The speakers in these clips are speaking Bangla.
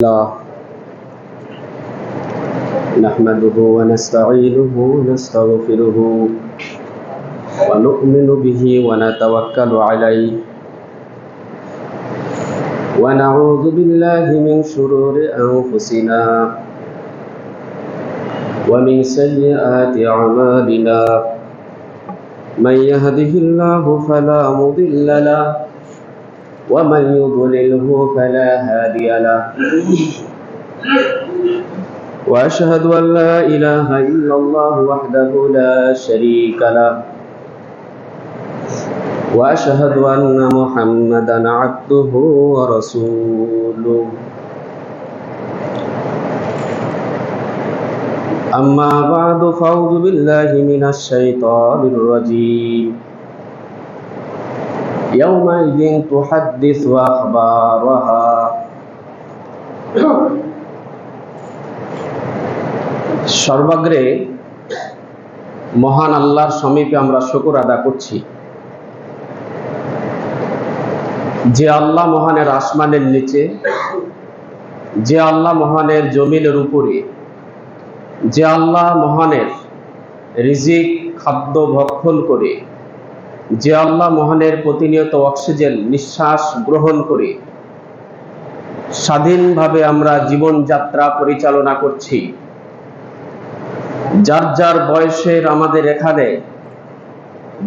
الله نحمده ونستعينه ونستغفره ونؤمن به ونتوكل عليه ونعوذ بالله من شرور أنفسنا ومن سيئات أعمالنا من يهده الله فلا مضل له ومن يضلله فلا هادي له وأشهد أن لا إله إلا الله وحده لا شريك له وأشهد أن محمدا عبده ورسوله أما بعد فأعوذ بالله من الشيطان الرجيم يومئذ تحدث أخبارها সর্বাগ্রে মহান আল্লাহর সমীপে আমরা শুকর আদা করছি যে আল্লাহ মহানের আসমানের নিচে, যে আল্লাহ মহানের জমিনের উপরে, যে আল্লাহ মহানের রিজিক খাদ্য ভক্ষণ করে, যে আল্লাহ মহানের প্রতিনিয়ত অক্সিজেন নিঃশ্বাস গ্রহণ করে স্বাধীনভাবে আমরা জীবনযাত্রা পরিচালনা করছি। যার যার বয়সের আমাদের এখানে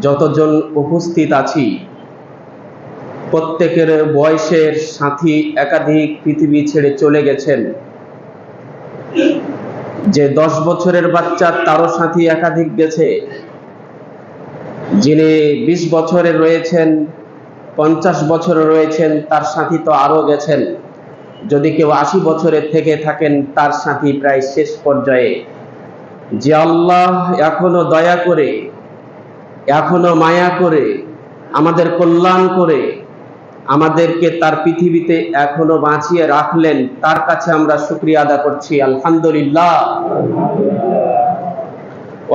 যতজন উপস্থিত আছি, প্রত্যেকের বয়সের সাথী একাধিক পৃথিবী ছেড়ে চলে গেছেন। যে 10 বছরের বাচ্চা তারও সাথী একাধিক গেছে, যিনি 20 বছরে রয়েছেন, 50 বছরে রয়েছেন, তার সাথী তো আরো গেছেন। যদি কেউ 80 বছরের থেকে থাকেন, তার সাথী প্রায় শেষ পর্যায়ে। যে আল্লাহ এখনো দয়া করে, এখনো মায়া করে, আমাদের কল্যাণ করে আমাদেরকে তার পৃথিবীতে এখনো বাঁচিয়ে রাখলেন, তার কাছে আমরা শুকরিয়া আদা করছি, আলহামদুলিল্লাহ।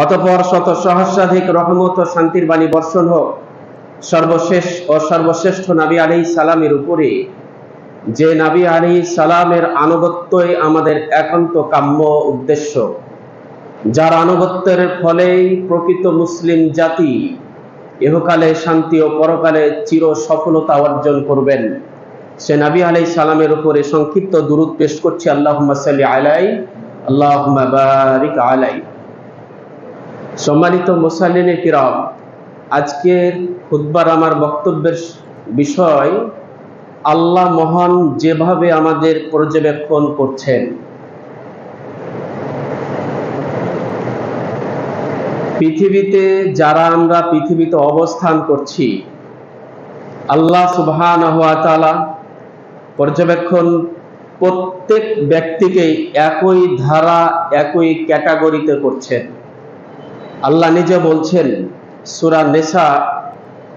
অতঃপর শত সহস্রাধিক রহমত ও শান্তির বাণী বর্ষণ হোক সর্বশেষ ও সর্বশ্রেষ্ঠ নবী আলাইহিস সালামের উপরে, যে নবী আলাইহিস সালামের আনুগত্যই আমাদের একান্ত কাম্য উদ্দেশ্য, যার আনুগত্যের ফলেই প্রকৃত মুসলিম জাতি ইহকালে শান্তি ও পরকালে চির সফলতা অর্জন করবেন। সে নবী আলাইহিস সালামের উপরে সংক্ষিপ্ত দুরূদ পেশ করছি। আল্লাহুম্মা সাল্লি আলাইহি আল্লাহুম্মা বারিক আলাইহি। সম্মানিত মুসাল্লিনে কিরাম, আজকের খুতবার আমার বক্তব্যের বিষয় আল্লাহ মহান যেভাবে আমাদের পর্যবেক্ষণ করছেন। পৃথিবীতে যারা আমরা পৃথিবীতে অবস্থান করছি, আল্লাহ সুবহানাহু ওয়া তাআলা পর্যবেক্ষণ প্রত্যেক ব্যক্তিকেই একই ধারা, একই ক্যাটাগরিতে করছেন। আল্লাহ নিজে বলছেন সূরা নিসা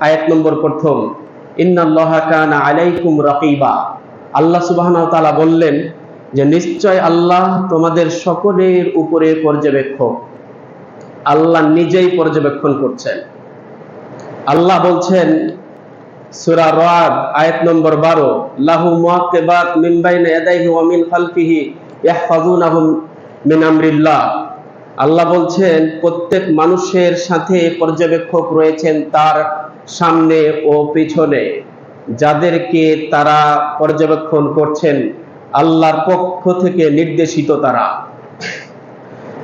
আয়াত নম্বর 1, ইন্নাল্লাহা কানা আলাইকুম রাকিবা। আল্লাহ সুবহানাহু ওয়া তাআলা বললেন যে নিশ্চয় আল্লাহ তোমাদের সকলের উপরে পর্যবেক্ষক। আল্লাহ নিজেই পর্যবেক্ষণ করছেন। আল্লাহ বলছেন সূরা রাদ আয়াত নম্বর 12, লাহু মুআক্কিবাত মিন বাইনি ইয়াদাইহি ওয়া মিন খালফিহি ইয়াহফাযুনাহু মিন আমরিল্লাহ। আল্লাহ বলছেন প্রত্যেক মানুষের সাথে পর্যবেক্ষক রয়েছেন তার সামনে ও পিছনে, যাদেরকে তারা পর্যবেক্ষণ করছেন আল্লাহর পক্ষ থেকে নির্দেশিত। তারা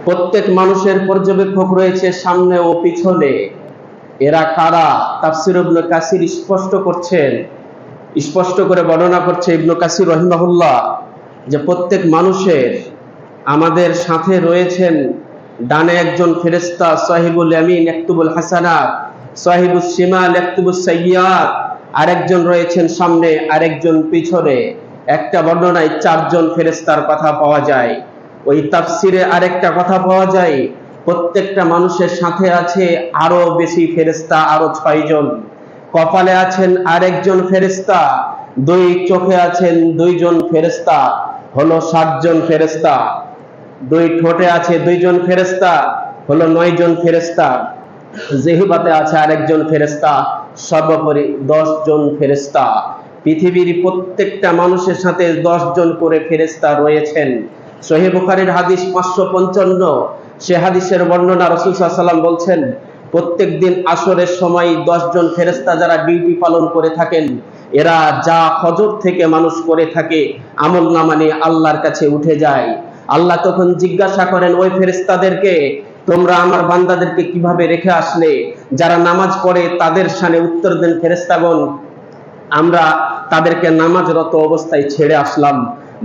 প্রত্যেক মানুষের পর্যবেক্ষক রয়েছে সামনে ও পিছনে। এরা কারা? তাফসীর ইবনে কাসির স্পষ্ট করে বর্ণনা করছে ইবনে কাসির রাহিমাহুল্লাহ যে প্রত্যেক মানুষের আমাদের সাথে রয়েছেন ডানে একজন ফেরেশতা, সাহিবুল ইয়ামিন ইয়াকতুবুল হাসানাত, সাহিবুস শিমাল ইয়াকতুবুস সাইয়্যাত, আরেকজন রয়েছেন সামনে, আরেকজন পিছনে। একটা বর্ণনায় 4 জন ফেরেশতার কথা পাওয়া যায়। ওই তাফসিরে আরেকটা কথা পাওয়া যায়, প্রত্যেকটা মানুষের সাথে আছে আরো বেশি ফেরেশতা, আরো 6 জন। কপালে আছেন আরেকজন ফেরেশতা, 2 চোখে আছেন 2 জন ফেরেশতা, হলো 7 জন ফেরেশতা। 2 ঠোঁটে আছে 2 জন ফেরেশতা, হলো 9 জন ফেরেশতা। জিহবাতে আছে আরেকজন ফেরেশতা, সর্বোপরি 10 জন ফেরেশতা। পৃথিবীর প্রত্যেকটা মানুষের সাথে 10 জন করে ফেরেশতা রয়েছেন। সহিহ বুখারীর হাদিস 555, সে হাদিসের বর্ণনা রাসূল সাল্লাল্লাহু আলাইহি ওয়াসাল্লাম বলছেন, প্রত্যেক দিন আসরের সময় 10 জন ফেরেশতা যারা ডিউটি পালন করে থাকেন, এরা যা ফজর থেকে মানুষ করে থাকে আমলনামা নিয়ে আল্লাহর কাছে উঠে যায়। আল্লাহ তখন জিজ্ঞাসা করেন ওই ফেরেশতাদেরকে, তোমরা আমার বান্দাদেরকে কিভাবে রেখে আসলে? যারা নামাজ পড়ে তাদের শানে উত্তর দেন ফেরেশতাগণ, আমরা তাদেরকে নামাজরত অবস্থায় ছেড়ে আসলাম।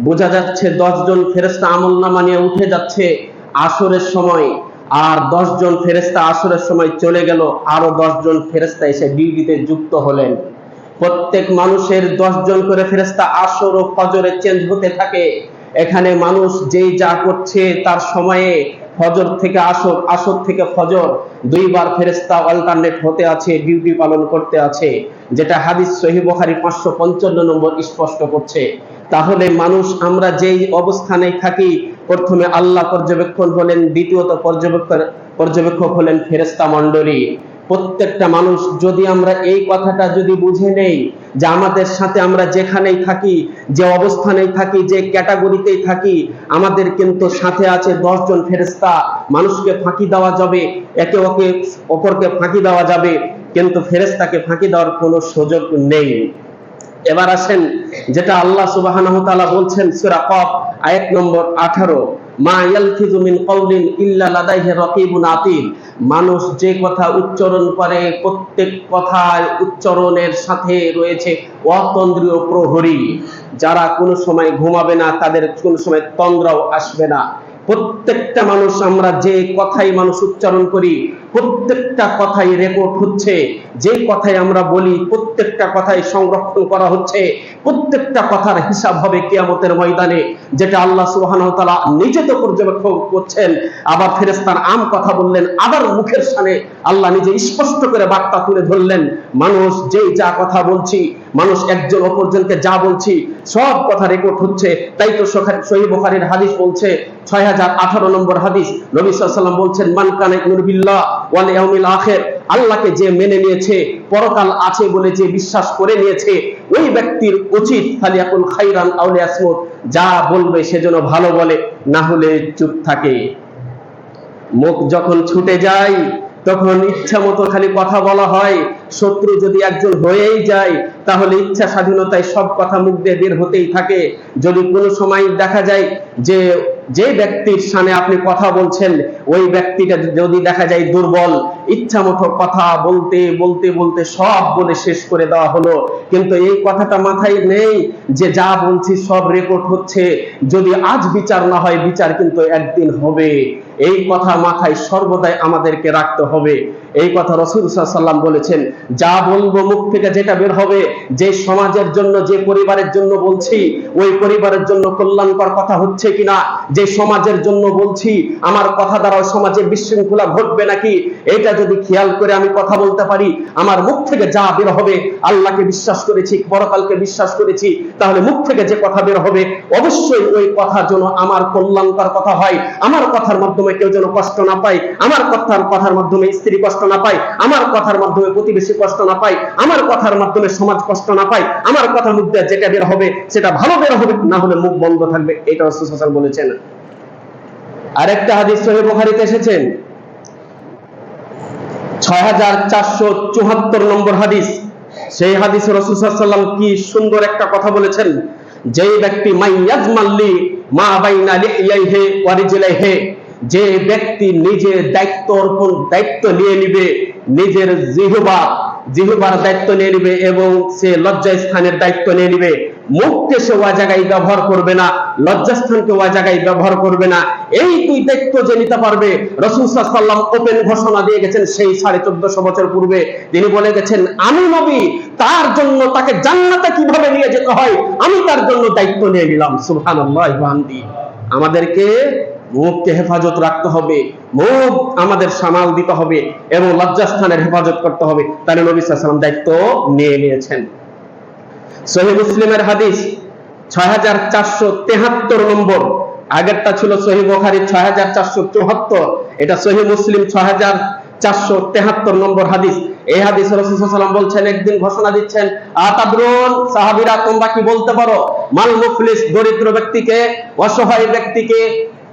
বোঝা যাচ্ছে 10 জন ফেরেশতা আমলনামা নিয়ে উঠে যাচ্ছে আসরের সময়, আর 10 জন ফেরেশতা আসরের সময় চলে গেল, আরো 10 জন ফেরেশতা এসে ডিউটিতে যুক্ত হলেন। প্রত্যেক মানুষের 10 জন করে ফেরেশতা আসর ও ফজরে চেঞ্জ হতে থাকে। এখানে মানুষ যেই যা করছে তার সময়ে ফজর থেকে আসর, আসর থেকে ফজর, দুইবার ফেরেশতা অল্টারনেট হতে আছে, ডিউটি পালন করতে আছে, যেটা হাদিস সহিহ বুখারী 555 নম্বর স্পষ্ট করছে। তাহলে মানুষ আমরা যেই অবস্থানে থাকি, প্রথমে আল্লাহ পর্যবেক্ষণ হলেন, দ্বিতীয়ত পর্যবেক্ষক হলেন ফেরেশতা মণ্ডলী। প্রত্যেকটা মানুষ যদি আমরা এই কথাটা যদি বুঝে নেই যে আমাদের সাথে আমরা যেখানেই থাকি, যে অবস্থানেই থাকি, যে ক্যাটাগরিতেই থাকি, আমাদের কিন্তু সাথে আছে 10 জন ফেরেশতা। মানুষকে ফাঁকি দেওয়া যাবে, একে অপরকে ফাঁকি দেওয়া যাবে, কিন্তু ফেরেশতাকে ফাঁকি দেওয়ার কোনো সুযোগ নেই। এবার আসেন যেটা আল্লাহ সুবহানাহু ওয়া তাআলা বলছেন সূরা কফ আয়াত নম্বর 18, মা ইয়ালফিযু মিন কওলিন ইল্লা লাদাইহি রাকিবুন আতীদ। মানুষ যে কথা উচ্চারণ করে প্রত্যেক কথার উচ্চারণের সাথে রয়েছে অতন্দ্রীয় প্রহরী, যারা কোনো সময় ঘুমাবে না, তাদের কোনো সময় তন্দ্রাও আসবে না। প্রত্যেকটা মানুষ আমরা যে কথাই মানুষ উচ্চারণ করি, প্রত্যেকটা কথাই রেকর্ড হচ্ছে। যে কথাই আমরা বলি প্রত্যেকটা কথাই সংরক্ষণ করা হচ্ছে। প্রত্যেকটা কথার হিসাব হবে কিয়ামতের ময়দানে, যেটা আল্লাহ সুবহানাহু ওয়া তাআলা নিজে তো পর্যবেক্ষণ করছেন। আবার ফেরেশতার আম কথা বললেন, আবার মুখের সামনে আল্লাহ নিজে স্পষ্ট করে বার্তা তুলে ধরলেন। মানুষ যেই যা কথা বলছি, মানুষ একজন অপরজনকে যা বলছি, সব কথা রেকর্ড হচ্ছে। তাই তো সহিহ বুখারীর হাদিস বলছে 6018 নম্বর হাদিস, নবী সাল্লাল্লাহু আলাইহি ওয়াসাল্লাম বলছেন, মান কানা ইউমিনু বিল্লাহ ওয়াল ইয়াউমিল আখির, আল্লাহকে যে মেনে নিয়েছে, পরকাল আছে বলে যে বিশ্বাস করে নিয়েছে, ওই ব্যক্তির উচিত ফালিয়াকুল খাইরান আও লিয়াসমুত, যা বলবে সেজন্য ভালো বলে, না হলে চুপ থাকে। মুখ যখন ছুটে যায় তখন ইচ্ছা মতো খালি কথা বলা হয়। শত্রু যদি একজন হয়েই যায় তাহলে ইচ্ছা স্বাধীনতায় সব কথা মুখ দিয়ে বের হতেই থাকে। যদি কোনো সময় দেখা যায় যে ব্যক্তির সামনে আপনি কথা বলছেন, ওই ব্যক্তিটা যদি দেখা যায় দুর্বল, ইচ্ছা মতো কথা বলতে বলতে বলতে সব বলে শেষ করে দেওয়া হলো, কিন্তু এই কথাটা মাথায় নেই যে যা বলছি সব রেকর্ড হচ্ছে, যদি আজ বিচার না হয় বিচার কিন্তু একদিন হবে। এই কথা মাথায় সর্বদাই আমাদেরকে রাখতে হবে। এই কথা রাসূল সাল্লাল্লাহু আলাইহি ওয়াসাল্লাম বলেছেন, যা বলবো মুখ থেকে যেটা বের হবে, যে সমাজের জন্য, যে পরিবারের জন্য বলছি, ওই পরিবারের জন্য কল্যাণকর কথা হচ্ছে কিনা, যে সমাজের জন্য বলছি আমার কথা দ্বারা সমাজে বিশৃঙ্খলা ঘটবে নাকি, এটা যদি খেয়াল করে আমি কথা বলতে পারি, আমার মুখ থেকে যা বের হবে, আল্লাহকে বিশ্বাস করেছি, পরকালকে বিশ্বাস করেছি, তাহলে মুখ থেকে যে কথা বের হবে অবশ্যই ওই কথার জন্য আমার কল্যাণকর কথা হয়। আমার কথার মাধ্যমে কেউ যেন কষ্ট না পায়, আমার কথার মাধ্যমে স্ত্রী কষ্ট না পায়, আমার কথার মাধ্যমে প্রতিবেশী কষ্ট না পায়, আমার কথার মাধ্যমে সমাজ কষ্ট না পায়, আমার কথার মধ্যে যেটা বের হবে সেটা ভালো বের হবে, না হলে মুখ বন্ধ থাকবে। এটা রাসূল সাল্লাল্লাহু আলাইহি ওয়াসাল্লাম বলেছেন। আরেকটা হাদিস সহিহ বুখারীতে এসেছেন 6474 নম্বর হাদিস। সেই হাদিসে রাসূল সাল্লাল্লাহু আলাইহি ওয়াসাল্লাম কি সুন্দর একটা কথা বলেছেন, যেই ব্যক্তি মাইয়াজমাল্লি মা বাইনা লিহিয়াইহি ওয়া রিজলাইহি, যে ব্যক্তি নিজের দায়িত্ব নিয়ে নিবে, নিজের জিহ্বার দায়িত্ব নিয়ে নিবে এবং সে লজ্জাস্থানের দায়িত্ব নিয়ে নিবে, মুখকে সে ওই জায়গায় ব্যবহার করবে না, লজ্জাস্থানকে ওই জায়গায় ব্যবহার করবে না, এই দুই দায়িত্ব যে নিতে পারবে, রাসূল সাল্লাল্লাহু আলাইহি ওয়াসাল্লাম ওপেন ঘোষণা দিয়ে গেছেন সেই 1450 বছর পূর্বে। তিনি বলে গেছেন, আমি নবী, তার জন্য তাকে জান্নাতে কিভাবে নিয়ে যেতে হয় আমি তার জন্য দায়িত্ব নিয়ে নিলাম। সুবহানাল্লাহ ওয়া বিহামদিহি। আমাদেরকে মুখকে হেফাজত রাখতে হবে, মুখ আমাদের সামাল দিতে হবে এবং লজ্জাস্থানের হেফাজত করতে হবে। তাহলে নবী সাল্লাল্লাহু আলাইহি ওয়াসাল্লাম দায়িত্ব নিয়ে নিয়েছেন। সহিহ মুসলিমের হাদিস 6473 নম্বর, আগেরটা ছিল সহিহ বুখারী 6474, এটা সহিহ মুসলিম 473 নম্বর হাদিস। এই হাদিস রাসূল সাল্লাল্লাহু আলাইহি ওয়াসাল্লাম বলছেন, একদিন ঘোষণা দিচ্ছেন, আতাদরুন, সাহাবীরা তোমরা কি বলতে পারো, মাল মুফলিস, দরিদ্র ব্যক্তিকে, অসহায় ব্যক্তিকে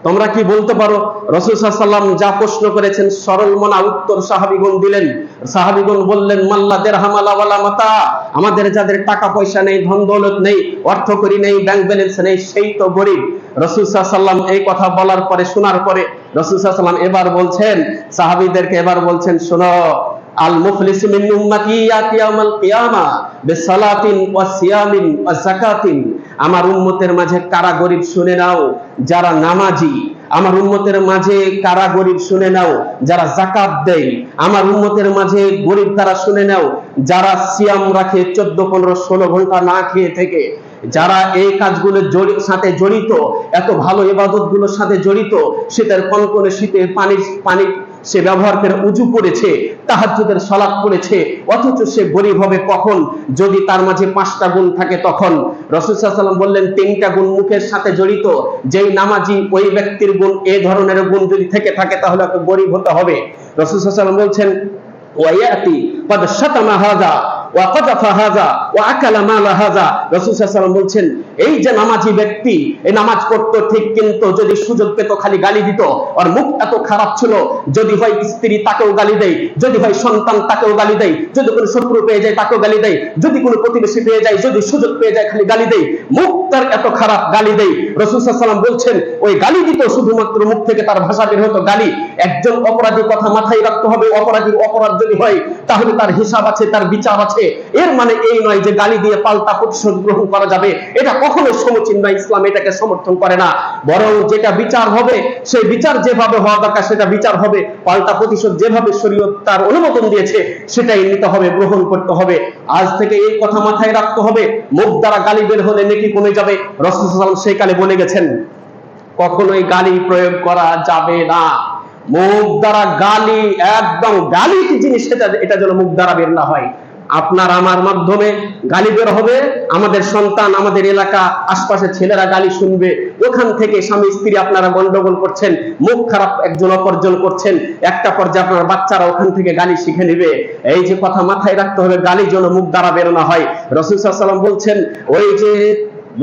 তোমরা কি বলতে পারো? রাসূল সাল্লাল্লাহু আলাইহি ওয়াসাল্লাম যা প্রশ্ন করেছেন সরল মনা উত্তর সাহাবীগণ দিলেন। সাহাবীগণ বললেন, মাল্লা দিরহামালা ওয়ালা মাতা, আমাদের যাদের টাকা পয়সা নেই, ধন দৌলত নেই, অর্থকড়ি নেই, ব্যাংক ব্যালেন্স নেই, সেই তো গরিব। রাসূল সাল্লাল্লাহু আলাইহি ওয়াসাল্লাম এই কথা বলার পরে, শোনার পরে রাসূল সাল্লাল্লাহু আলাইহি ওয়াসাল্লাম এবার বলছেন, সাহাবীদেরকে এবার বলছেন, শোনো, আল মুফলিস মিন উম্মতি ইয়াতি ইয়াউমাল কিয়ামা বিসালাতিন ওয়া সিয়ামিন ওয়া যাকাতিন, আমার উম্মতের মাঝে কারা গরিব শুনে নাও, যারা নামাজি। আমার উম্মতের মাঝে কারা গরিব শুনে নাও, যারা যাকাত দেয়। আমার উম্মতের মাঝে গরিব তারা শুনে নাও, যারা সিয়াম রাখে 14, 15, 16 ঘন্টা না খেয়ে থেকে, যারা এই কাজগুলোর সাথে জড়িত, এত ভালো ইবাদতগুলোর সাথে জড়িত, শীতের কনকনে শীতে পানি সে ব্যবহার করে উজু করেছে, তাহাজ্জুদের সালাত পড়েছে, অথচ সে গরিব হবে কখন? যদি তার মাঝে 5টা গুণ থাকে তখন। রাসূল সাল্লাল্লাহু আলাইহি ওয়াসাল্লাম বললেন 3টা গুণ মুখের সাথে জড়িত, যেই নামাজি ওই ব্যক্তির গুণ, এই ধরনের গুণ যদি থেকে থাকে তাহলে ওকে গরিব হতে হবে। রাসূল সাল্লাল্লাহু আলাইহি ওয়াসাল্লাম বলছেন, ওয়ায়াতি ক্বাদ শাতামা হাযা ওয়া কাযাফা হাযা ওয়া আকালা মালা হাযা। রাসূল সাল্লাল্লাহু আলাইহি ওয়াসাল্লাম বলছেন, এই যে নামাজি ব্যক্তি, এই নামাজ পড়তো ঠিক, কিন্তু যদি সুযোগ পেত খালি গালি দিত। আর মুখ এত খারাপ ছিল, যদি হয় স্ত্রী তাকেও গালি দেয়, যদি হয় সন্তান তাকেও গালি দেয়, যদি কোনো শত্রু পেয়ে যায় তাকেও গালি দেয়, যদি কোনো প্রতিবেশী পেয়ে যায়, যদি সুযোগ পেয়ে যায় খালি গালি দেয়। মুখ তার এত খারাপ, গালি দেয়। রাসূল সাল্লাল্লাহু আলাইহি ওয়াসাল্লাম বলছেন, ওই গালি দিত, শুধুমাত্র মুখ থেকে তার ভাষা বের হতো গালি। একজন অপরাধীর কথা মাথায় রাখতে হবে, অপরাধীর অপরাধ যদি হয় তাহলে তার হিসাব আছে, তার বিচার আছে। এর মানে এই নয় যে গালি দিয়ে পাল্টা প্রতিশোধ গ্রহণ করা যাবে, এটা কখনো সমীচীন নয়। ইসলাম এটাকে সমর্থন করে না। বরং যেটা বিচার হবে, সেই বিচার যেভাবে হওয়া দরকার সেটা বিচার হবে। পাল্টা প্রতিশোধ যেভাবে শরীয়ত তার অনুমোদন দিয়েছে সেটাই নিতে হবে, গ্রহণ করতে হবে। আজ থেকে এই কথা মাথায় রাখতে হবে। মুখ দ্বারা গালি বের হলে নেকি কমে যাবে। রাসূল সাল্লাল্লাহু আলাইহি ওয়াসাল্লাম সেই কালে বলে গেছেন, কখনোই গালি প্রয়োগ করা যাবে না। মুখ দ্বারা গালি, একদম গালি কি জিনিস এটা যেন মুখ দ্বারা বের না হয়। আপনার আমার মাধ্যমে গালি বের হবে, আমাদের সন্তান, আমাদের এলাকা, আশপাশের ছেলেরা গালি শুনবে, ওখান থেকে স্বামী স্ত্রী আপনারা গন্ডগোল করছেন, মুখ খারাপ একজন অপরজন করছেন, একটা পর্যায়ে আপনার বাচ্চারা ওখান থেকে গালি শিখে নেবে। এই যে কথা মাথায় রাখতে হবে, গালি যেন মুখ দ্বারা বের না হয়। রাসূল সাল্লাল্লাহু আলাইহি ওয়াসাল্লাম বলছেন, ওই যে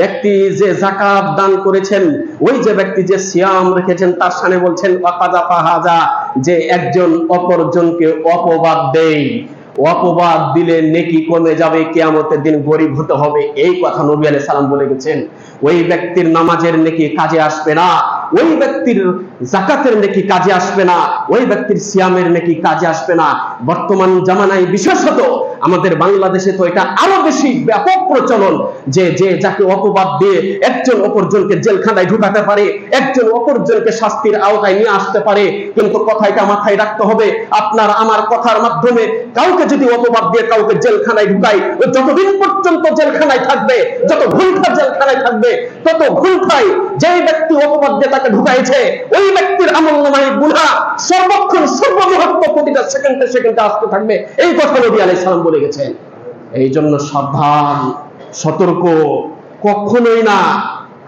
ব্যক্তি যে যাকাত দান করেছেন, ওই যে ব্যক্তি যে সিয়াম রেখেছেন, তার সামনে বলছেন ওয়াকাযাফা হাযা, যে একজন অপরজনকে অপবাদ দেয়, অপবাদ দিলে নেকি কমে যাবে, কিয়ামতের দিন গরিব হতে হবে। এই কথা নবী আলাইহিস সালাম বলে গেছেন। ওই ব্যক্তির নামাজের নেকি কাজে আসবে না, ওই ব্যক্তির যাকাতের নেকি কাজে আসবে না, ওই ব্যক্তির সিয়ামের নেকি কাজে আসবে না। বর্তমান জামানায় বিশেষত আমাদের বাংলাদেশে তো এটা আরো বেশি ব্যাপক প্রচলন, যে যাকে অপবাদ দিয়ে একজন অপরজনকে জেলখানায় ঢুকাতে পারে, একজন অপরজনকে শাস্তির আওতায় নিয়ে আসতে পারে। কিন্তু কথাটা মাথায় রাখতে হবে, আপনার আমার কথার মাধ্যমে কাউকে যদি অপবাদ দিয়ে কাউকে জেলখানায় ঢুকাই, যতদিন পর্যন্ত জেলখানায় থাকবে, যত ঘন্টা জেলখানায় থাকবে, তত ঘন্টায় যেই ব্যক্তি অপবাদ দিয়ে তাকে ঢুকাইছে, ওই ব্যক্তির আমলনামায় গুনাহ সর্বক্ষণ সর্বমুহূর্ত প্রতিটা সেকেন্ডে সেকেন্ডে আসতে থাকবে। এই কথা নবী আলাইহিস সালাম বলে গেছেন। এই জন্য সাবধান, সতর্ক, কখনোই না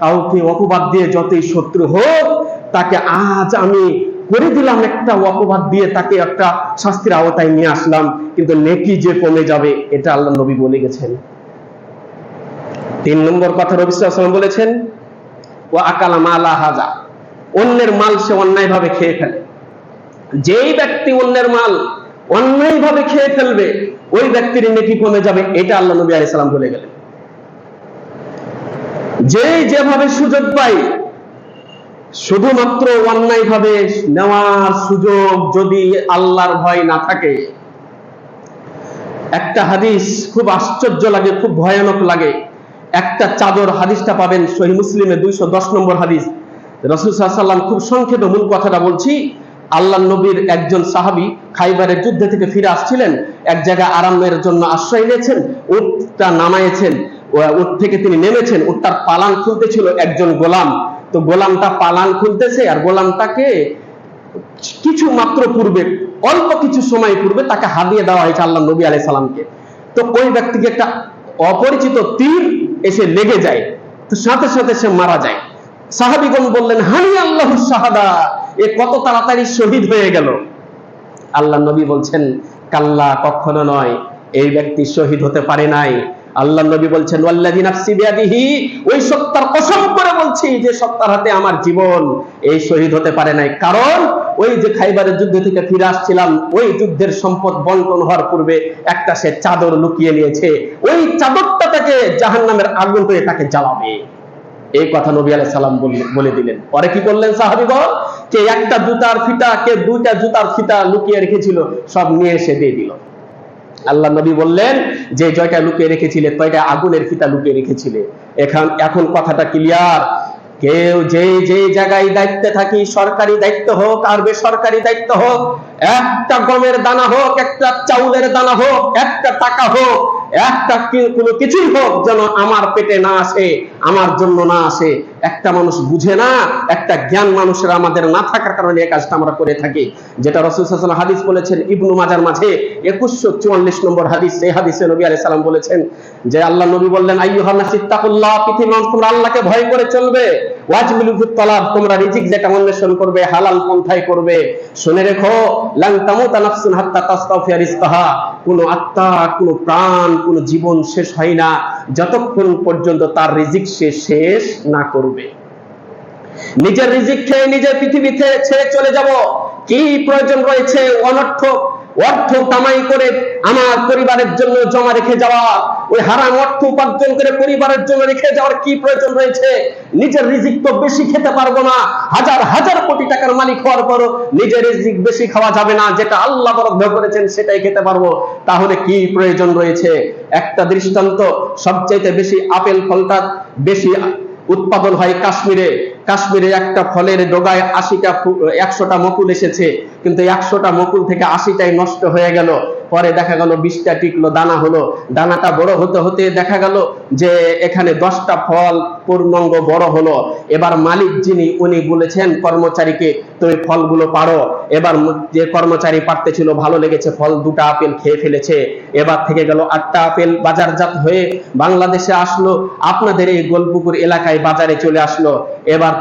কাউকে অপবাদ দিয়ে, যতই শত্রু হোক, তাকে আজ আমি করে দিলাম একটা অপবাদ দিয়ে, তাকে একটা শাস্তির আওতায় নিয়ে আসলাম, কিন্তু নেকি যে কমে যাবে, এটা আল্লাহ নবী বলে গেছেন। 3 নম্বর কথা নবী সাল্লাল্লাহু আলাইহি ওয়াসাল্লাম বলেছেন, ওয়া আকালা মালা হাযা, অন্যের মাল সে অন্যায় ভাবে খেয়ে ফেলে। যেই ব্যক্তি অন্যের মাল অন্যায় ভাবে খেয়ে ফেলবে, ওই ব্যক্তির নেকি কমে যাবে, এটা আল্লাহ নবী আলাইহিস সালাম বলে গেলেন। যেভাবে সুযোগ পায়, শুধুমাত্র অন্যায় ভাবে নেওয়ার সুযোগ, যদি আল্লাহর ভয় না থাকে। একটা হাদিস খুব আশ্চর্য লাগে, খুব ভয়ানক লাগে। একটা চাদর, হাদিসটা পাবেন সহিহ মুসলিমে 210 নম্বর হাদিস। রাসূল সাল্লাল্লাহু আলাইহি ওয়াসাল্লাম, খুব সংক্ষেপে মূল কথাটা বলছি। আল্লাহ নবীর একজন সাহাবী খাইবারের যুদ্ধ থেকে ফিরে আসছিলেন, এক জায়গায় আরামের জন্য আশ্রয় নিয়েছেন, উটটা নামায়েছেন, উট থেকে তিনি নেমেছেন, উটটার পালান খুলতেছিল একজন গোলাম। তো গোলামটা পালান খুলতেছে, আর গোলামটাকে কিছু মাত্র পূর্বে, অল্প কিছু সময় পূর্বে তাকে হাদিয়ে দেওয়া হয়েছে আল্লাহ নবী আলাইহিস সালামকে। তো ওই ব্যক্তিকে একটা অপরিচিত তীর এসে লেগে যায়, তো সাথে সাথে সে মারা যায়। সাহাবীগণ বললেন, হানি আল্লাহু শাহাদা, এ কত তাড়াতাড়ি শহীদ হয়ে গেল। আল্লাহ নবী বলছেন, কাল্লা, কখনো নয়, এই ব্যক্তি শহীদ হতে পারে নাই। আল্লাহ নবী বলছেন, ওয়াল্লাযী নাফসি বিয়াদিহি, ওই সত্তার কসম করে বলছি যে সত্তার হাতে আমার জীবন, এই শহীদ হতে পারে নাই। কারণ ওই যে খাইবারের যুদ্ধ থেকে ফিরে আসছিলাম, ওই যুদ্ধের সম্পদ বন্টন হওয়ার পূর্বে একটা সে চাদর লুকিয়ে নিয়েছে, ওই চাদরটা তাকে জাহান্নামের আগুন হয়ে তাকে জ্বালাবে। এই কথা নবী আলাইহিস সালাম বলে দিলেন। পরে কি করলেন সাহাবীগণ? কে একটা জুতার ফিতা, কে দুইটা জুতার ফিতা লুকিয়ে রেখেছিল, সব নিয়ে এসে দিয়ে দিল। আল্লাহ নবী বললেন, যে জয়টা লুকিয়ে রেখেছিলে, তয়টা আগুনের ফিতা লুকিয়ে রেখেছিলে। এখন কথাটা ক্লিয়ার। কেউ যে জায়গায় দায়িত্বে থাকি, সরকারি দায়িত্ব হোক আর বেসরকারি দায়িত্ব হোক, একটা গমের দানা হোক, একটা চাউলের দানা হোক, একটা টাকা হোক, একটা কোনো কিছুই হোক, যেন আমার পেটে না আসে, আমার জন্য না আসে। একটা মানুষ বুঝে না, একটা জ্ঞান মানুষের আমাদের না থাকার কারণে এই কাজটা আমরা করে থাকি। যেটা রাসূল সাল্লাল্লাহু আলাইহি ওয়াসাল্লাম হাদিস বলেছেন, ইবনু মাজার মাঝে 2144 নম্বর হাদিস। এই হাদিসে নবী আলাইহিস সালাম বলেছেন যে, আল্লাহ নবী বললেন, আইয়ুহান নাস ইত্তাকুল্লাহ, পৃথিবীর মানুষ তোমরা আল্লাহকে ভয় করে চলবে। ওয়াজমিলু ফিত তালাব, তোমরা রিজিক যেটা অন্বেষণ করবে হালাল পন্থায় করবে। শুনে রেখো, লান তামুতা নাফসুন হাত্তা তাস্তাগফিরা রিজকাহা, কোন আত্মা, কোন প্রাণ, কোন জীবন শেষ হয় না যতক্ষণ পর্যন্ত তার রিজিক সে শেষ না করবে। নিজের রিজিক খেয়ে নিজের পৃথিবী ছেড়ে চলে যাব, কি প্রয়োজন রয়েছে অর্থ কামাই করে আমার পরিবারের জন্য জমা রেখে যাওয়া? ওই হারাম অর্থ উপার্জন করে পরিবারের জন্য রেখে যাওয়ার কি প্রয়োজন রয়েছে? নিজের রিজিক তো বেশি খেতে পারবো না, হাজার হাজার কোটি টাকার মালিক হওয়ার পরও নিজের রিজিক বেশি খাওয়া যাবে না, যেটা আল্লাহ বরাদ্দ করেছেন সেটাই খেতে পারবো। তাহলে কি প্রয়োজন রয়েছে? একটা দৃষ্টান্ত, সবচেয়ে বেশি আপেল ফলটা বেশি উৎপাদন হয় কাশ্মীরে। কাশ্মীরে একটা ফলের ডগায় 100টা মুকুল এসেছে, কিন্তু 100টা মুকুল থেকে 80টাই নষ্ট হয়ে গেল। পরে দেখা গেল 20টা টিকলো, দানা হলো। দানাটা বড় হতে হতে দেখা গেল যে এখানে 10টা ফল পূর্ণাঙ্গ বড় হলো। এবার মালিক যিনি, উনি বলেছেন কর্মচারীকে, তুমি ফলগুলো পারো। এবার যে কর্মচারী পারতে ছিল, ভালো লেগেছে, ফল 2টা আপেল খেয়ে ফেলেছে। এবার থেকে গেল 8টা আপেল বাজারজাত হয়ে বাংলাদেশে আসলো, আপনাদের এই গোলপুকুর এলাকায় বাজারে চলে আসলো। এবার